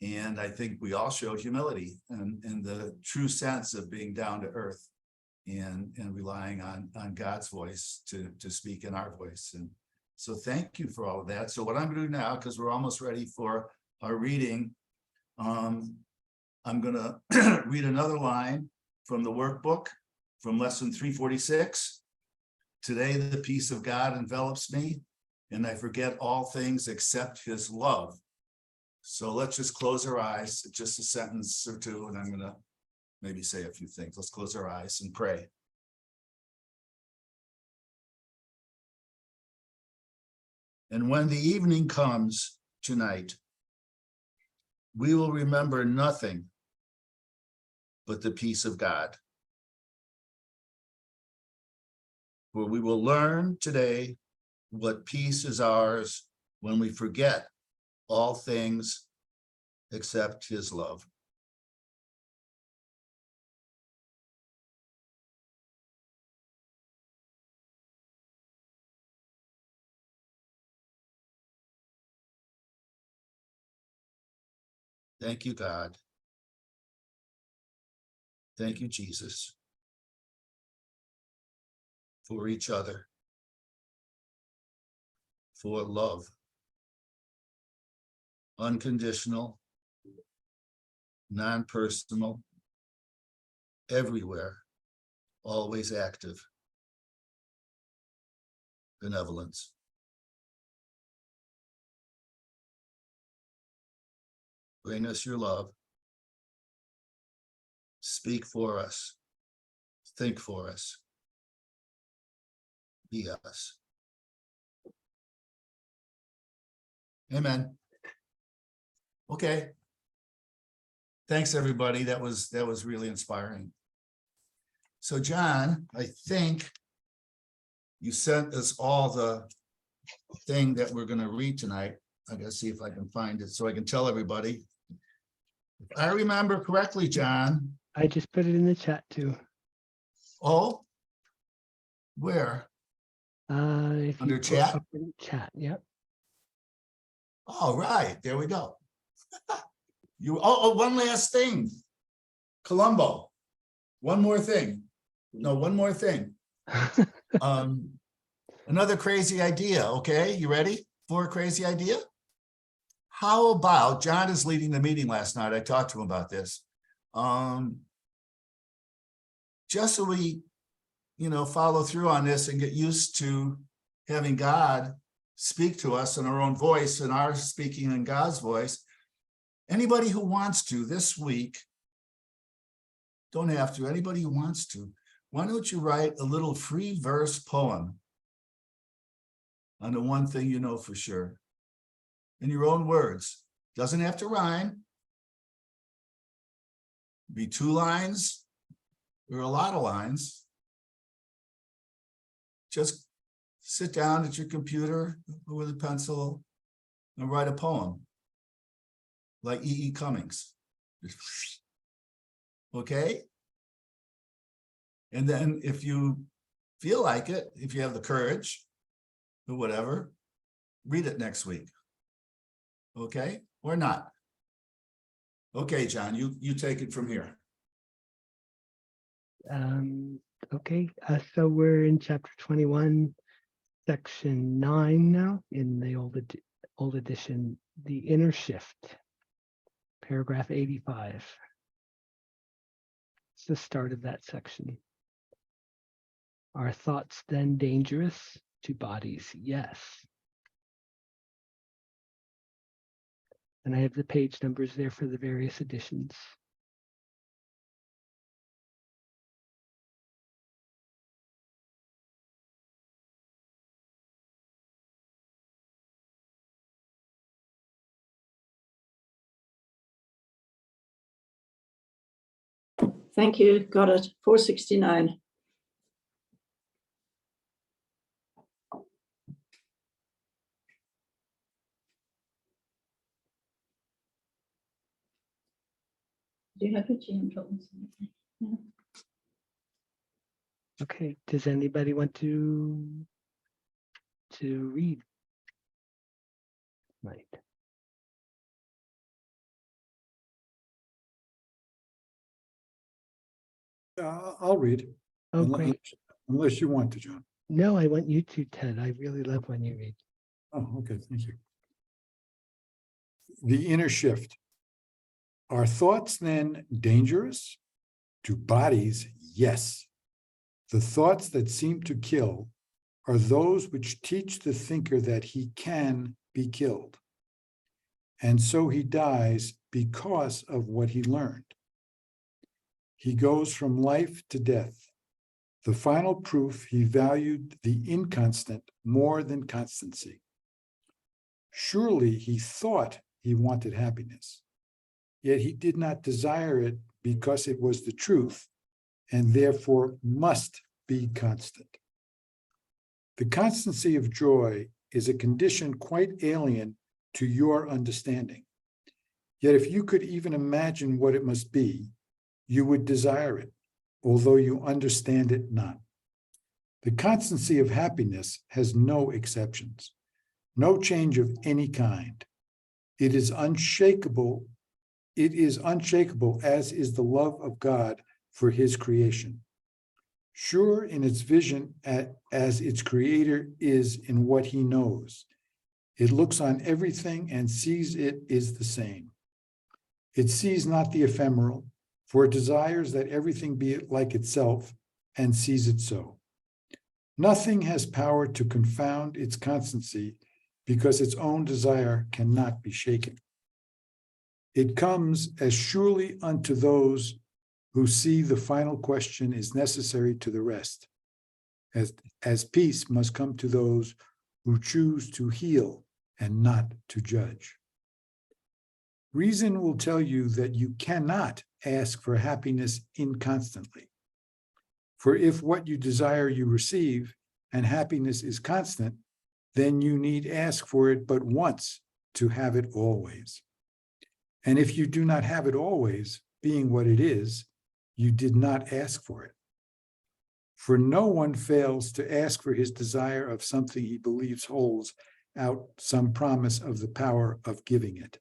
And I think we all show humility and the true sense of being down to earth and relying on God's voice to speak in our voice. And so thank you for all of that. So what I'm going to do now, because we're almost ready for our reading, I'm going to read another line from the workbook from lesson 346. Today, the peace of God envelops me, and I forget all things except his love. So let's just close our eyes, just a sentence or two, and I'm going to maybe say a few things. Let's close our eyes and pray. And when the evening comes tonight, we will remember nothing but the peace of God. For we will learn today what peace is ours when we forget all things except his love. Thank you, God. Thank you, Jesus, for each other, for love, unconditional, non-personal, everywhere, always active, benevolence. Bring us your love. Speak for us. Think for us. Be us. Amen. Okay. Thanks, everybody. That was really inspiring. So, John, I think you sent us all the thing that we're going to read tonight. I gotta see if I can find it so I can tell everybody. If I remember correctly, John. I just put it in the chat too. Oh, where? If Under you go chat? up in chat, yep. All right, there we go. One last thing. Columbo. One more thing. No, one more thing. Another crazy idea. Okay, you ready for a crazy idea? How about, John is leading the meeting last night. I talked to him about this. Just so we, follow through on this and get used to having God speak to us in our own voice and our speaking in God's voice. Anybody who wants to this week, don't have to, anybody who wants to, why don't you write a little free verse poem on the one thing you know for sure, in your own words. Doesn't have to rhyme. Be 2 lines or a lot of lines. Just sit down at your computer with a pencil and write a poem like E.E. Cummings. Okay? And then if you feel like it, if you have the courage or whatever, read it next week. Okay? Or not. Okay, John, you take it from here. Okay, so we're in chapter 21, section 9 now in the old edition, the inner shift, paragraph 85. It's the start of that section. Are thoughts then dangerous to bodies? Yes. And I have the page numbers there for the various editions. Thank you. Got it. 469. Do you have your GM problems? Yeah. Okay, does anybody want to read? Right. I'll read. Oh, great. Unless you want to, John. No, I want you to, Ted. I really love when you read. Oh, okay, thank you. The inner shift. Are thoughts then dangerous? To bodies, yes. The thoughts that seem to kill are those which teach the thinker that he can be killed. And so he dies because of what he learned. He goes from life to death. The final proof, he valued the inconstant more than constancy. Surely he thought he wanted happiness, yet he did not desire it because it was the truth and therefore must be constant. The constancy of joy is a condition quite alien to your understanding. Yet if you could even imagine what it must be, you would desire it, although you understand it not. The constancy of happiness has no exceptions, no change of any kind. It is unshakable. It is unshakable, as is the love of God for his creation. Sure in its vision as its creator is in what he knows. It looks on everything and sees it is the same. It sees not the ephemeral, for it desires that everything be like itself and sees it so. Nothing has power to confound its constancy because its own desire cannot be shaken. It comes as surely unto those who see the final question is necessary to the rest, as peace must come to those who choose to heal and not to judge. Reason will tell you that you cannot ask for happiness inconstantly. For if what you desire you receive, and happiness is constant, then you need ask for it but once to have it always. And if you do not have it always, being what it is, you did not ask for it. For no one fails to ask for his desire of something he believes holds out some promise of the power of giving it.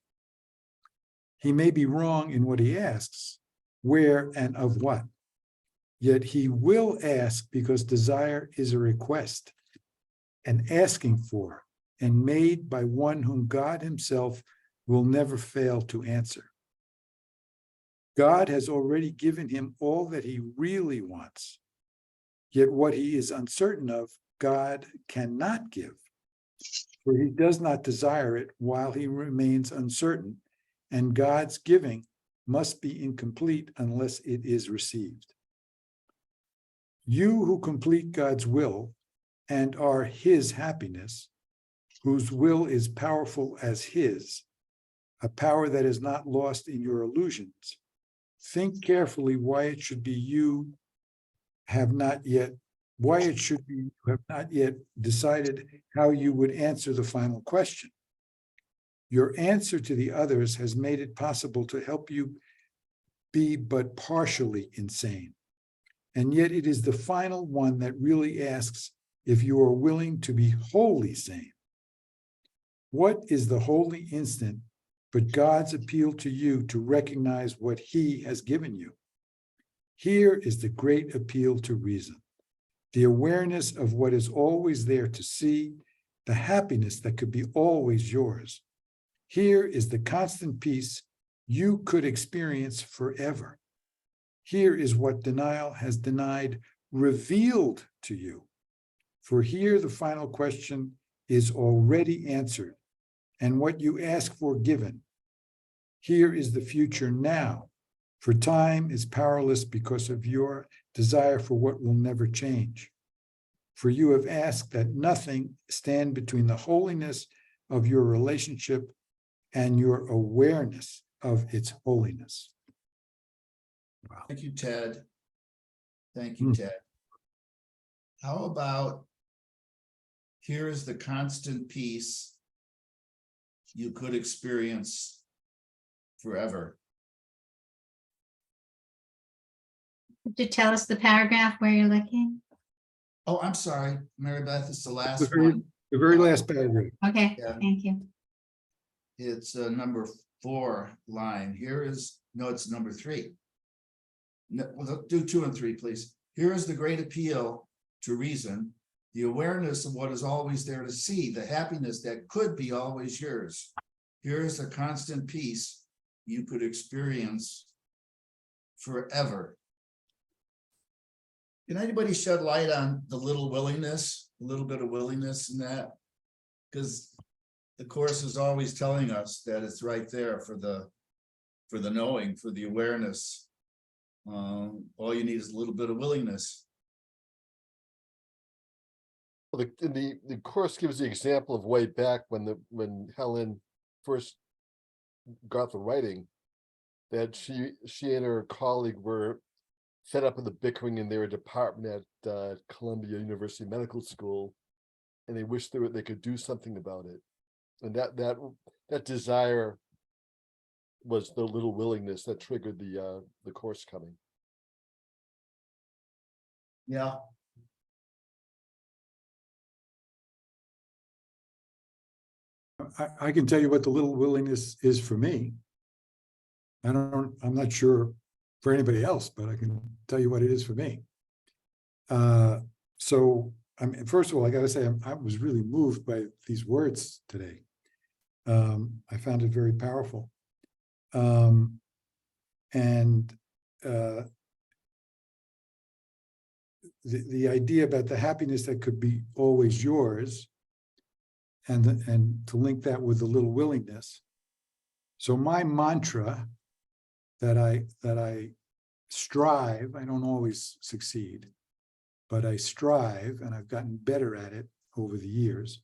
He may be wrong in what he asks, where and of what. Yet he will ask because desire is a request, an asking for, and made by one whom God himself will never fail to answer. God has already given him all that he really wants, yet what he is uncertain of, God cannot give, for he does not desire it while he remains uncertain, and God's giving must be incomplete unless it is received. You who complete God's will and are his happiness, whose will is powerful as his, a power that is not lost in your illusions, think carefully why it should be you have not yet decided how you would answer the final question. Your answer to the others has made it possible to help you be but partially insane. And yet it is the final one that really asks if you are willing to be wholly sane. What is the holy instant but God's appeal to you to recognize what he has given you? Here is the great appeal to reason, the awareness of what is always there to see, the happiness that could be always yours. Here is the constant peace you could experience forever. Here is what denial has denied revealed to you. For here the final question is already answered, and what you ask for given. Here is the future now, for time is powerless because of your desire for what will never change. For you have asked that nothing stand between the holiness of your relationship and your awareness of its holiness. Wow. Thank you, Ted. Thank you, Ted. How about, here is the constant peace you could experience forever. Could you tell us the paragraph where you're looking? Oh, I'm sorry, Mary Beth, it's the last The one. very last paragraph. Okay, Yeah. thank you. It's number 4 line. Here is, no, it's number 3. No, well, do 2 and 3, please. Here is the great appeal to reason, the awareness of what is always there to see, the happiness that could be always yours. Here is a constant peace you could experience forever. Can anybody shed light on the little willingness, a little bit of willingness in that? Because the Course is always telling us that it's right there for the knowing, for the awareness. All you need is a little bit of willingness. Well, the Course gives the example of way back when Helen first got the writing, that she and her colleague were fed up with the bickering in their department at Columbia University Medical School, and they wished they could do something about it. And that desire was the little willingness that triggered the course coming. Yeah. I can tell you what the little willingness is for me. I'm not sure for anybody else, but I can tell you what it is for me. So, I mean, first of all, I got to say, I was really moved by these words today. I found it very powerful. The idea about the happiness that could be always yours, and to link that with a little willingness. So my mantra that I strive, I don't always succeed, but I strive, and I've gotten better at it over the years,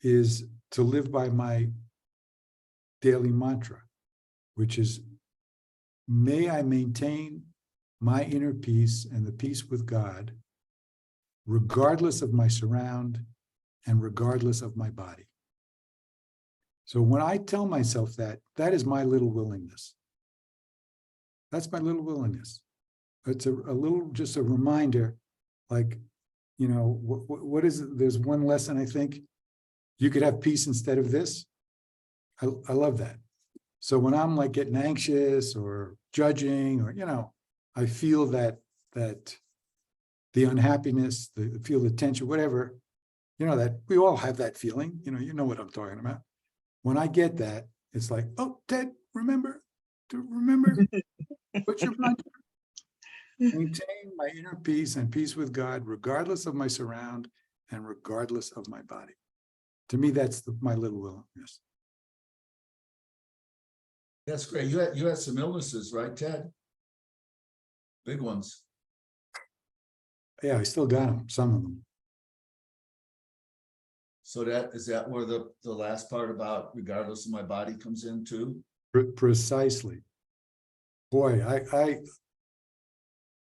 is to live by my daily mantra, which is, may I maintain my inner peace and the peace with God, regardless of my surround and regardless of my body. So when I tell myself that, that is my little willingness. That's my little willingness. It's a little, just a reminder, like, you know, what is it? There's one lesson, I think, you could have peace instead of this. I love that. So when I'm like getting anxious or judging, or, you know, I feel that the unhappiness, feel the tension, whatever, you know, that we all have that feeling, you know what I'm talking about. When I get that, it's like, oh, Ted, remember, what's your mantra? Maintain my inner peace and peace with God, regardless of my surround and regardless of my body. To me, that's my little willingness. That's great. You had some illnesses, right, Ted? Big ones. Yeah, I still got them, some of them. So is that where the last part about regardless of my body comes in too? Precisely. Boy,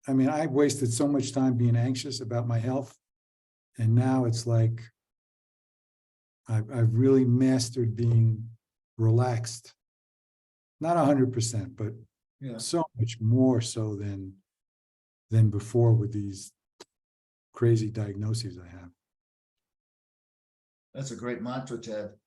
I mean, I wasted so much time being anxious about my health, and now it's like I've really mastered being relaxed. Not 100%, but Yeah. so much more so than before with these crazy diagnoses I have. That's a great mantra, Ted.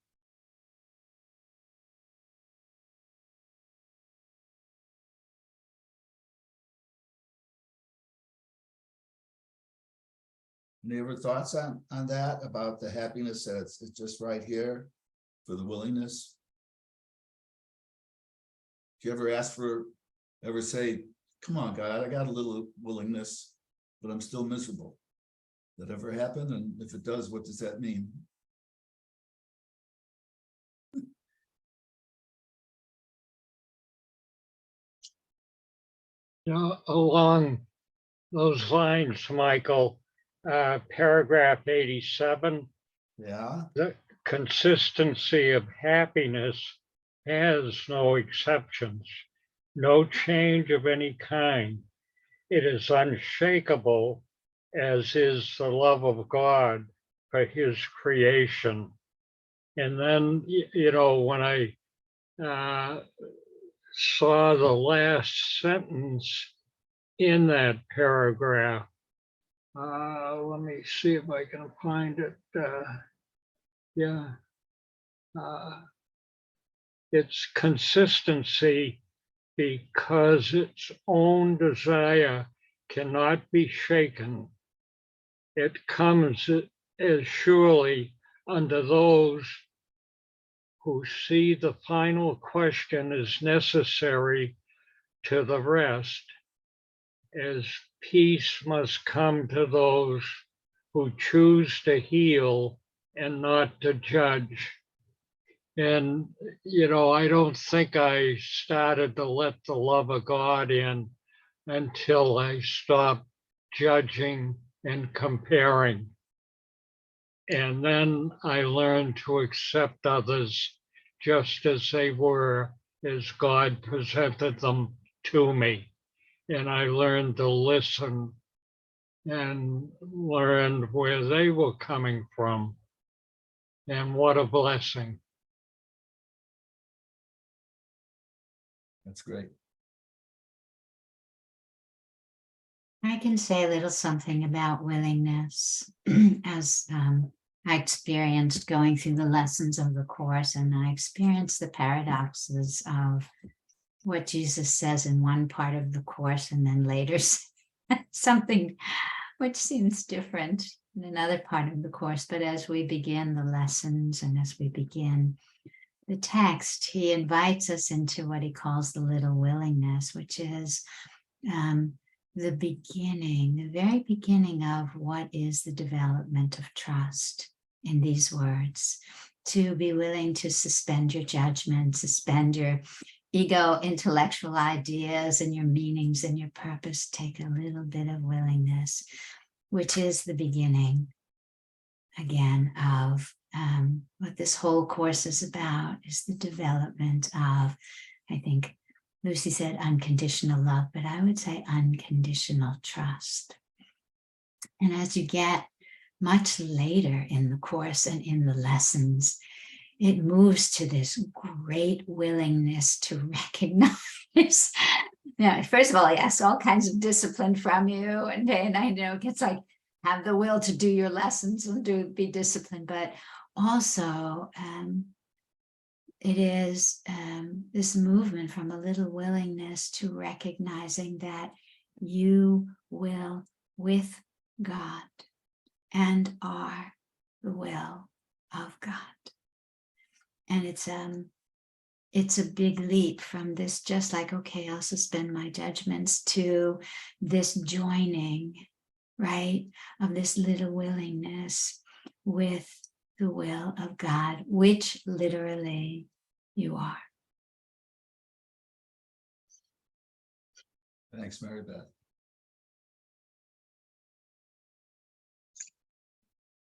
Any other thoughts on that, about the happiness that it's just right here for the willingness? Do you ever say, come on, God, I got a little willingness, but I'm still miserable? That ever happen? And if it does, what does that mean? You know, along those lines, Michael, paragraph 87, Yeah. the consistency of happiness has no exceptions, no change of any kind. It is unshakable, as is the love of God for his creation. And then, you know, when I saw the last sentence in that paragraph, let me see if I can find it. It's consistency because its own desire cannot be shaken. It comes as surely under those who see the final question is necessary to the rest, as peace must come to those who choose to heal and not to judge. And, you know, I don't think I started to let the love of God in until I stopped judging and comparing. And then I learned to accept others just as they were as God presented them to me. And I learned to listen and learned where they were coming from. And what a blessing. That's great. I can say a little something about willingness as I experienced going through the lessons of the Course, and I experienced the paradoxes of what Jesus says in one part of the Course and then later something which seems different in another part of the Course. But as we begin the lessons and as we begin the text, he invites us into what he calls the little willingness, which is the beginning, the very beginning of what is the development of trust in these words. To be willing to suspend your judgment, suspend your ego intellectual ideas and your meanings and your purpose. Take a little bit of willingness, which is the beginning, again, of what this whole course is about, is the development of, I think Lucy said unconditional love, but I would say unconditional trust. And as you get much later in the course and in the lessons, it moves to this great willingness to recognize. Now, first of all, he asks all kinds of discipline from you, and I know it's like have the will to do your lessons and be disciplined, but also it is this movement from a little willingness to recognizing that you will with God and are the will of God. And it's a big leap from this, just like, okay, I'll suspend my judgments, to this joining, right, of this little willingness with the will of God, which literally you are. Thanks, Mary Beth.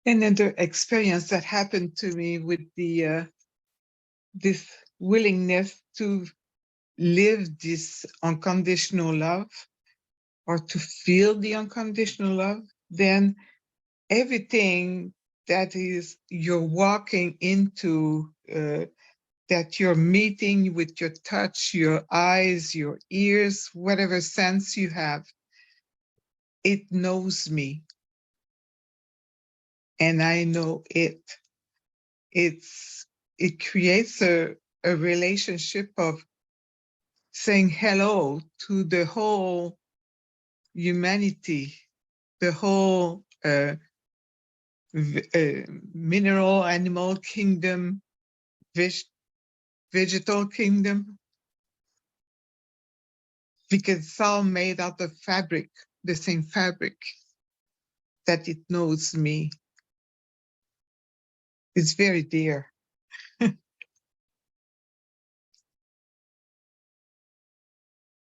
Another experience that happened to me with the this willingness to live this unconditional love, or to feel the unconditional love, then everything that is you're walking into, that you're meeting with your touch, your eyes, your ears, whatever sense you have, it knows me. And I know it. It creates a relationship of saying hello to the whole humanity, the whole mineral, animal kingdom, vegetal kingdom, because it's all made out of fabric, the same fabric, that it knows me. It's very dear.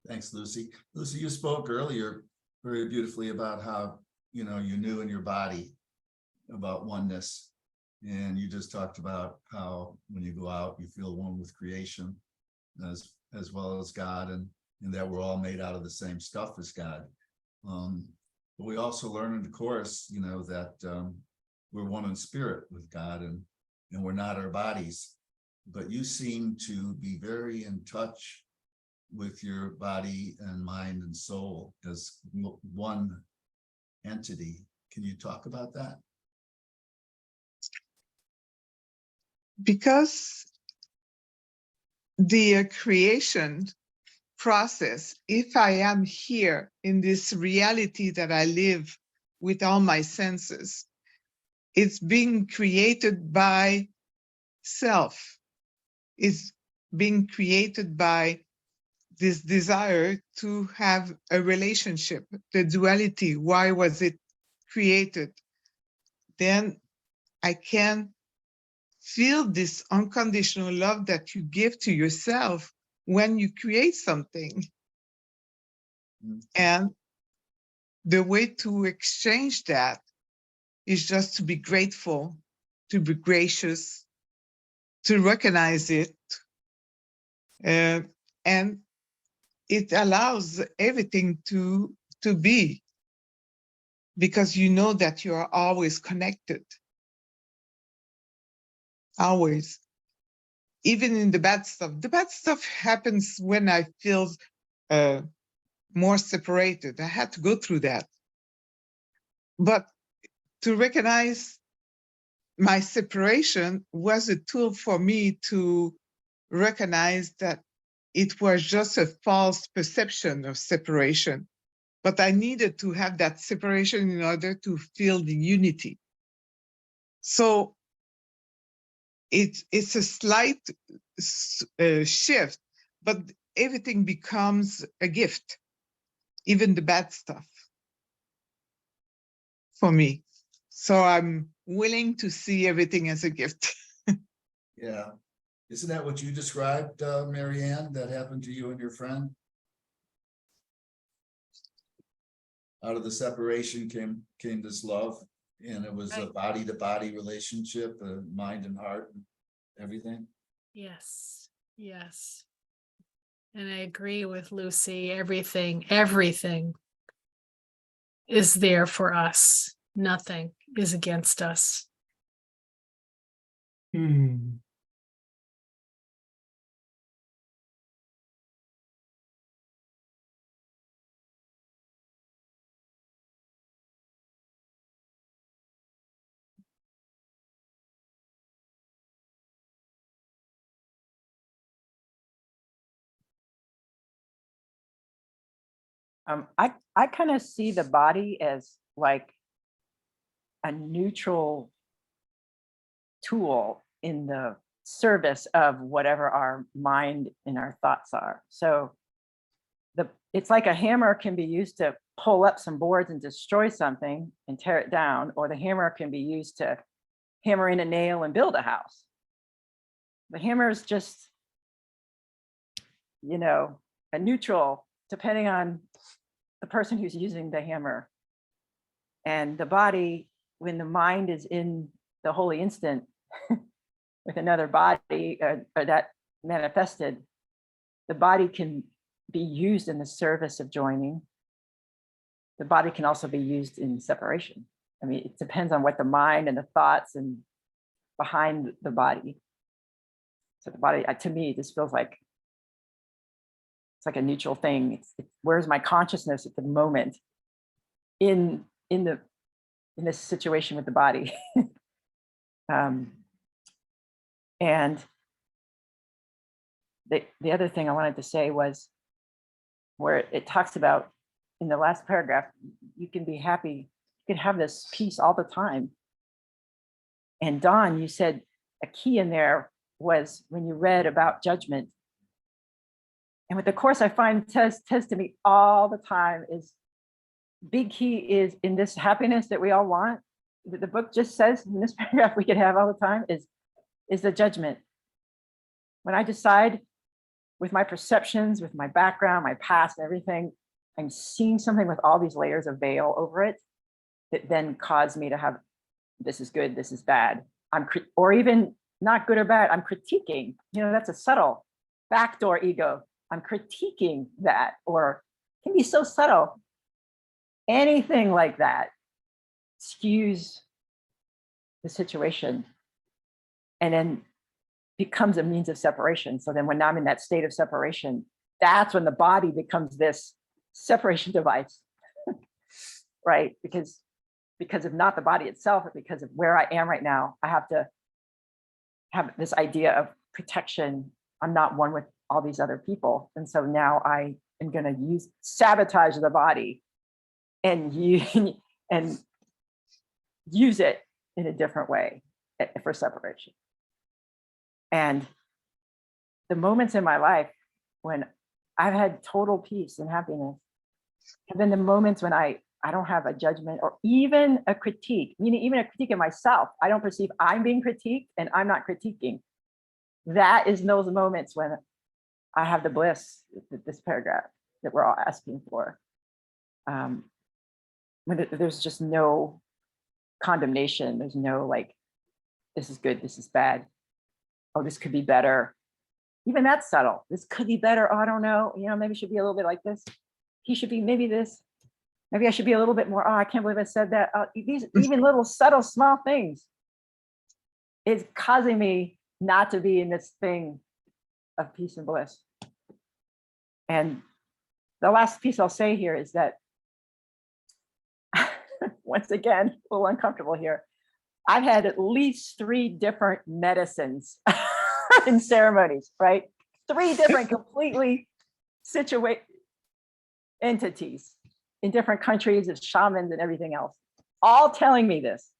Thanks, Lucy. Lucy, you spoke earlier very beautifully about how, you knew in your body about oneness. And you just talked about how when you go out, you feel one with creation as well as God, and that we're all made out of the same stuff as God. But we also learn in the Course, that we're one in spirit with God, and we're not our bodies. But you seem to be very in touch with your body and mind and soul as one entity. Can you talk about that? Because the creation process, if I am here in this reality that I live with all my senses, it's being created by self. It's being created by this desire to have a relationship, the duality. Why was it created? Then I can feel this unconditional love that you give to yourself when you create something. And the way to exchange that is just to be grateful, to be gracious, to recognize it, And it allows everything to be, because you know that you are always connected. Always. Even in the bad stuff. The bad stuff happens when I feel more separated. I had to go through that. But to recognize my separation was a tool for me to recognize that it was just a false perception of separation. But I needed to have that separation in order to feel the unity. So it's a slight shift, but everything becomes a gift, even the bad stuff for me. So I'm willing to see everything as a gift. Yeah. Isn't that what you described, Marianne, that happened to you and your friend? Out of the separation came this love, and it was a body to body relationship, mind and heart and everything. Yes, yes. And I agree with Lucy, everything is there for us. Nothing is against us. I kind of see the body as like a neutral tool in the service of whatever our mind and our thoughts are. So it's like a hammer can be used to pull up some boards and destroy something and tear it down, or the hammer can be used to hammer in a nail and build a house. The hammer is just, you know, a neutral depending on the person who's using the hammer. And the body, when the mind is in the holy instant with another body or that manifested, the body can be used in the service of joining. The body can also be used in separation. I mean, it depends on what the mind and the thoughts and behind the body. So the body, to me, this feels like it's like a neutral thing. It's where's my consciousness at the moment in this situation with the body. And the other thing I wanted to say was where it talks about in the last paragraph, you can be happy, you can have this peace all the time. And Dawn, you said a key in there was when you read about judgment. And with the Course, I find says to me all the time is big key is in this happiness that we all want. The book just says in this paragraph we could have all the time is the judgment. When I decide with my perceptions, with my background, my past, and everything, I'm seeing something with all these layers of veil over it that then cause me to have, this is good, this is bad. Or even not good or bad, I'm critiquing. You know, that's a subtle backdoor ego. I'm critiquing that, or it can be so subtle. Anything like that skews the situation and then becomes a means of separation. So then when I'm in that state of separation, that's when the body becomes this separation device, right? Because of not the body itself, but because of where I am right now, I have to have this idea of protection. I'm not one with all these other people. And so now I am going to sabotage the body and use it in a different way for separation. And the moments in my life when I've had total peace and happiness have been the moments when I don't have a judgment or even a critique, meaning even a critique of myself. I don't perceive I'm being critiqued and I'm not critiquing. That is those moments when I have the bliss, this paragraph that we're all asking for. When there's just no condemnation, there's no like, this is good, this is bad. Oh, this could be better. Even that's subtle. This could be better. Oh, I don't know. You know, maybe it should be a little bit like this. He should be maybe this. Maybe I should be a little bit more. Oh, I can't believe I said that. These even little subtle, small things is causing me not to be in this thing of peace and bliss. And the last piece I'll say here is that, once again, a little uncomfortable here. I've had at least 3 different medicines in ceremonies, right? 3 different completely situated entities in different countries of shamans and everything else, all telling me this.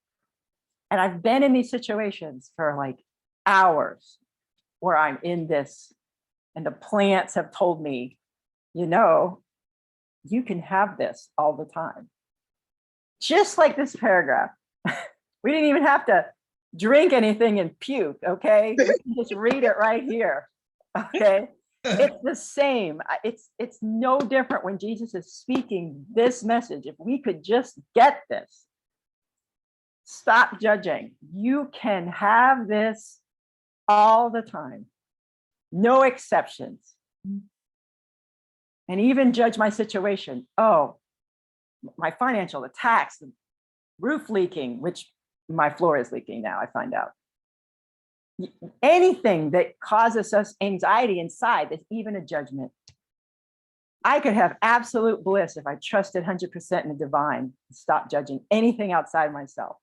And I've been in these situations for like hours where I'm in this, and the plants have told me, you know, you can have this all the time. Just like this paragraph. We didn't even have to drink anything and puke, okay? We can just read it right here, okay? It's the same. It's no different when Jesus is speaking this message. If we could just get this, stop judging. You can have this all the time, no exceptions. And even judge my situation. Oh, my financial, the tax, the roof leaking, which my floor is leaking now, I find out. Anything that causes us anxiety inside, that's even a judgment. I could have absolute bliss if I trusted 100% in the divine and stop judging anything outside myself.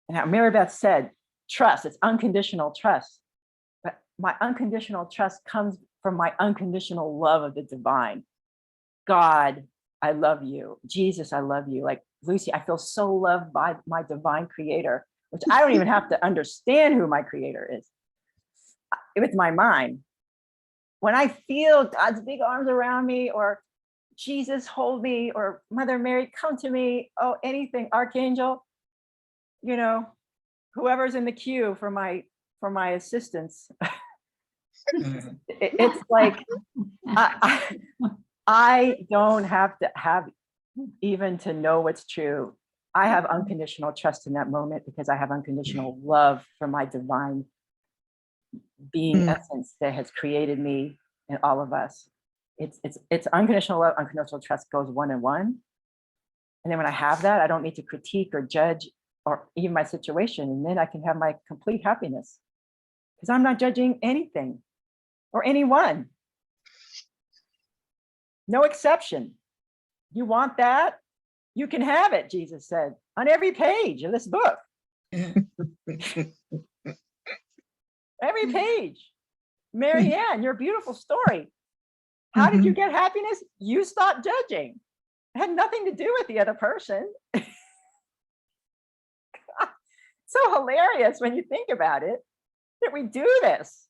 And how Mary Beth said, trust, it's unconditional trust. But my unconditional trust comes from my unconditional love of the divine. God, I love you. Jesus, I love you. Like Lucy, I feel so loved by my divine creator, which I don't even have to understand who my creator is. With my mind. When I feel God's big arms around me, or Jesus hold me, or Mother Mary come to me, oh, anything, Archangel, you know, whoever's in the queue for my assistance. It's like, I don't have to have even to know what's true. I have unconditional trust in that moment because I have unconditional love for my divine being essence that has created me and all of us. It's unconditional love, unconditional trust goes 1 and 1. And then when I have that, I don't need to critique or judge or even my situation. And then I can have my complete happiness because I'm not judging anything or anyone. No exception. You want that? You can have it, Jesus said, on every page of this book. Every page. Mary Ann, your beautiful story. How did you get happiness? You stopped judging. It had nothing to do with the other person. So hilarious when you think about it, that we do this.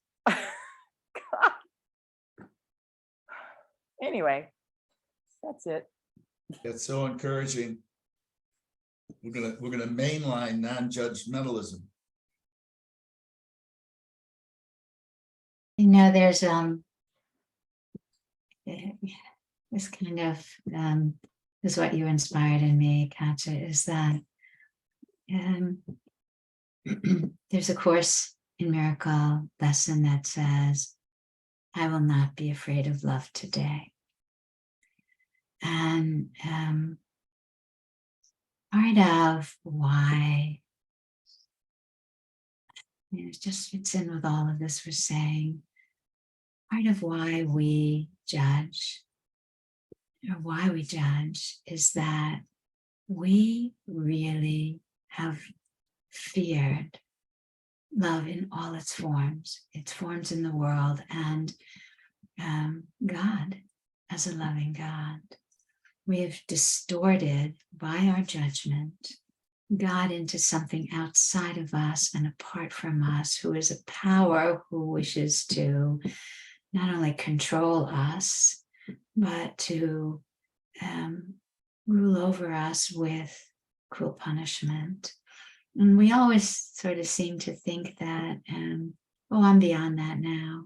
Anyway, that's it. It's so encouraging. We're gonna mainline non-judgmentalism. You know, there's this kind of is what you inspired in me, Katja, is that there's a Course in Miracle lesson that says, I will not be afraid of love today. And part of why, it just fits in with all of this we're saying, part of why we judge, or why we judge, is that we really have feared love in all its forms in the world, and God as a loving God. We have distorted by our judgment God into something outside of us and apart from us, who is a power who wishes to not only control us, but to rule over us with cruel punishment. And we always sort of seem to think that, oh, I'm beyond that now.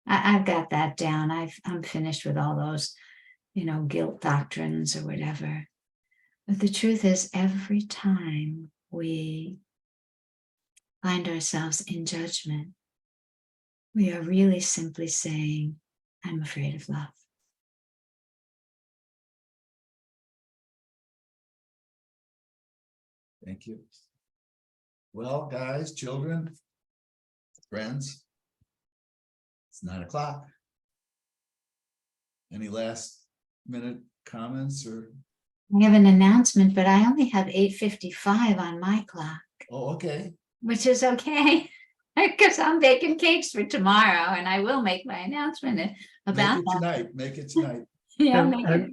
I've got that down. I'm finished with all those, guilt doctrines or whatever. But the truth is, every time we find ourselves in judgment, we are really simply saying, I'm afraid of love. Thank you. Well, guys, children, friends, it's 9 o'clock. Any last minute comments or? I have an announcement, but I only have 8:55 on my clock, Oh, okay. which is okay. Because I'm baking cakes for tomorrow, and I will make my announcement about Make it that. tonight. Make it tonight. Yeah, Um, make um, it.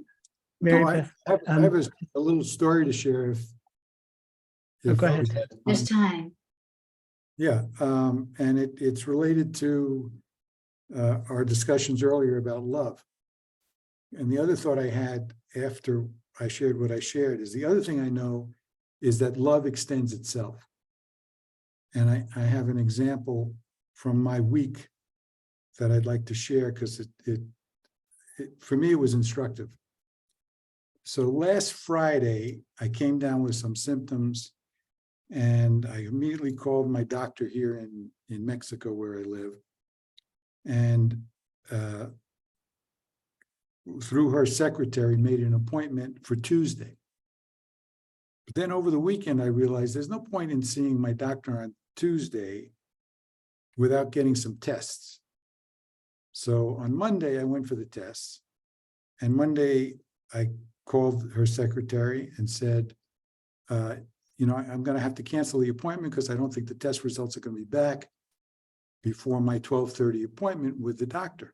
Mary So I Beth, have a little story to share if. go ahead. There's time. Yeah, and it's related to our discussions earlier about love. And the other thought I had after I shared what I shared is the other thing I know is that love extends itself. And I have an example from my week that I'd like to share because for me, it was instructive. So last Friday, I came down with some symptoms and I immediately called my doctor here in Mexico where I live. And through her secretary, made an appointment for Tuesday. But then over the weekend, I realized there's no point in seeing my doctor on Tuesday without getting some tests. So on Monday, I went for the tests. And Monday, I called her secretary and said, I'm going to have to cancel the appointment because I don't think the test results are going to be back before my 12:30 appointment with the doctor.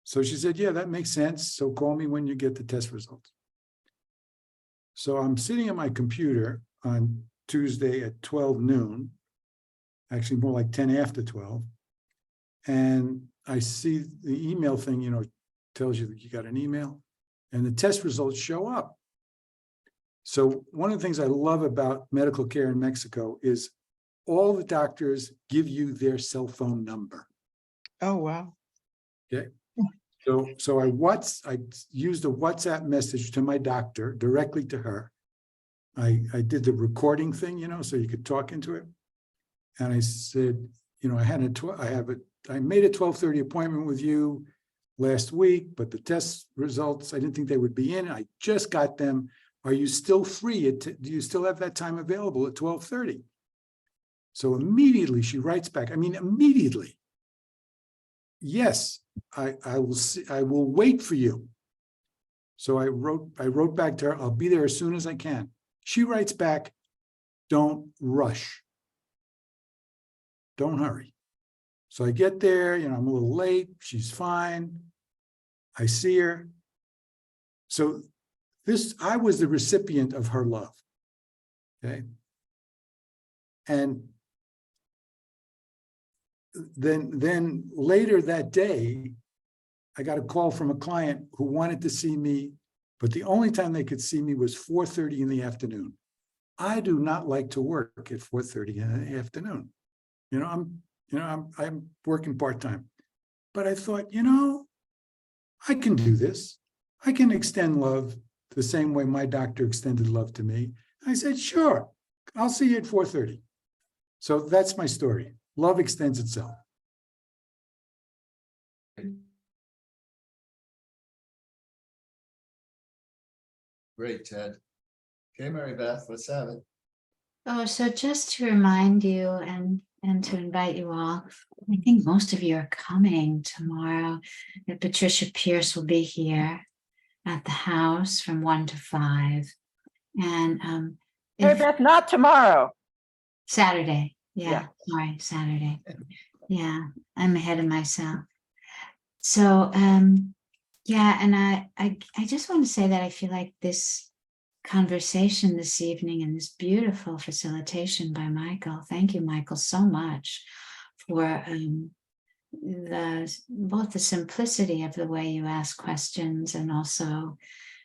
So she said, yeah, that makes sense. So call me when you get the test results. So I'm sitting at my computer on Tuesday at 12 noon, actually more like 10 after 12. And I see the email thing, tells you that you got an email and the test results show up. So one of the things I love about medical care in Mexico is all the doctors give you their cell phone number. Oh, wow. Okay. So I used a WhatsApp message to my doctor directly to her. I did the recording thing, so you could talk into it. And I said, I made a 12:30 appointment with you last week, but the test results, I didn't think they would be in. I just got them. Are you still free? Do you still have that time available at 12:30? So immediately she writes back. Immediately. Yes, I will see. I will wait for you. So I wrote back to her, I'll be there as soon as I can. She writes back, don't rush. Don't hurry. So I get there, I'm a little late. She's fine. I see her. So I was the recipient of her love. Okay. And then later that day, I got a call from a client who wanted to see me, but the only time they could see me was 4:30 in the afternoon. I do not like to work at 4:30 in the afternoon. I'm working part-time, but I thought, I can do this. I can extend love the same way my doctor extended love to me. I said, sure, I'll see you at 4:30. So that's my story. Love extends itself. Great, Ted. Okay, Mary Beth, let's have it. Oh, so just to remind you and to invite you all, I think most of you are coming tomorrow. That Patricia Pierce will be here at the house from 1 to 5. And Mary Beth, not tomorrow. Saturday. Yeah, Yeah. sorry, Saturday. Yeah, I'm ahead of myself. So yeah, and I just want to say that I feel like this conversation this evening and this beautiful facilitation by Michael. Thank you, Michael, so much for both the simplicity of the way you ask questions and also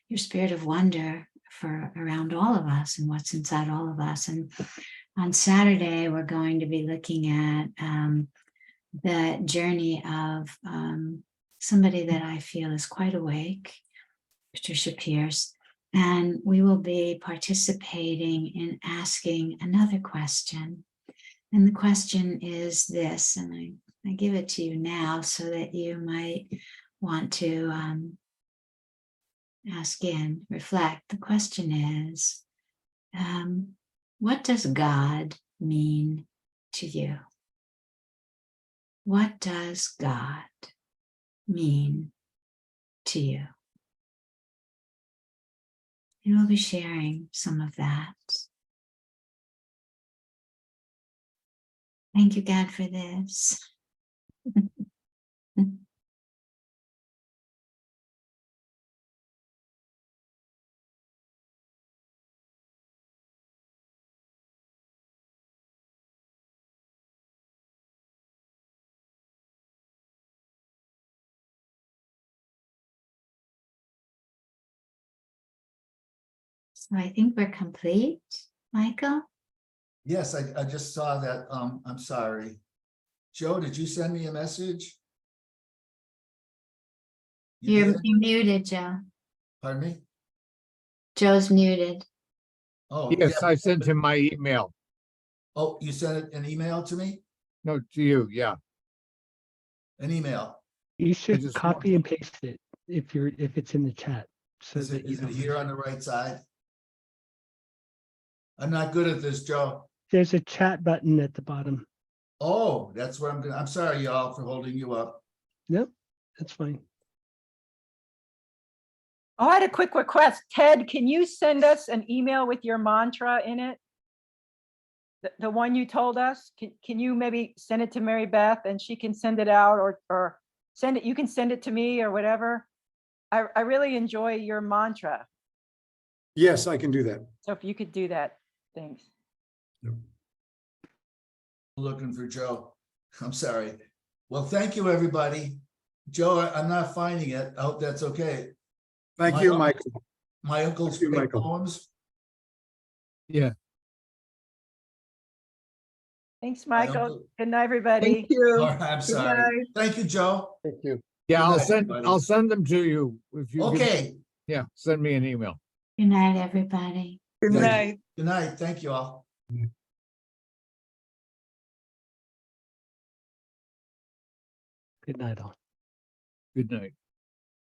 your spirit of wonder for around all of us and what's inside all of us. And on Saturday, we're going to be looking at the journey of somebody that I feel is quite awake, Patricia Pierce. And we will be participating in asking another question. And the question is this, and I give it to you now so that you might want to ask in, reflect. The question is, what does God mean to you? What does God mean to you? And we'll be sharing some of that. Thank you, God, for this. So I think we're complete, Michael. Yes, I just saw that. I'm sorry. Joe, did you send me a message? You You're did? muted, Joe. Pardon me? Joe's muted. Oh, Yes, yeah. I sent him my email. Oh, you sent an email to me? No, to you, yeah. An email. You should just copy and paste it if it's in the chat. So Is that you it don't here lose on it. the right side? I'm not good at this, Joe. There's a chat button at the bottom. Oh, that's where I'm sorry, y'all, for holding you up. Yep, that's fine. Oh, I had a quick request. Ted, can you send us an email with your mantra in it? The one you told us? Can you maybe send it to Mary Beth and she can send it out, or send it, you can send it to me or whatever. I really enjoy your mantra. Yes, I can do that. So if you could do that, thanks. Looking for Joe. I'm sorry. Well, thank you, everybody. Joe, I'm not finding it. I hope that's okay. Thank you, Michael. My uncle's Thank you, great Michael. poems. Yeah. Thanks, My Michael. uncle- Good night, everybody. Thank you. All right, I'm sorry. night. Thank you, Joe. Thank you. Yeah, Good night, everybody. I'll send them to you if you give- Okay. yeah, send me an email. Good night, everybody. Good Thank you. night. Good night. Thank you all. Good night, all. Good night.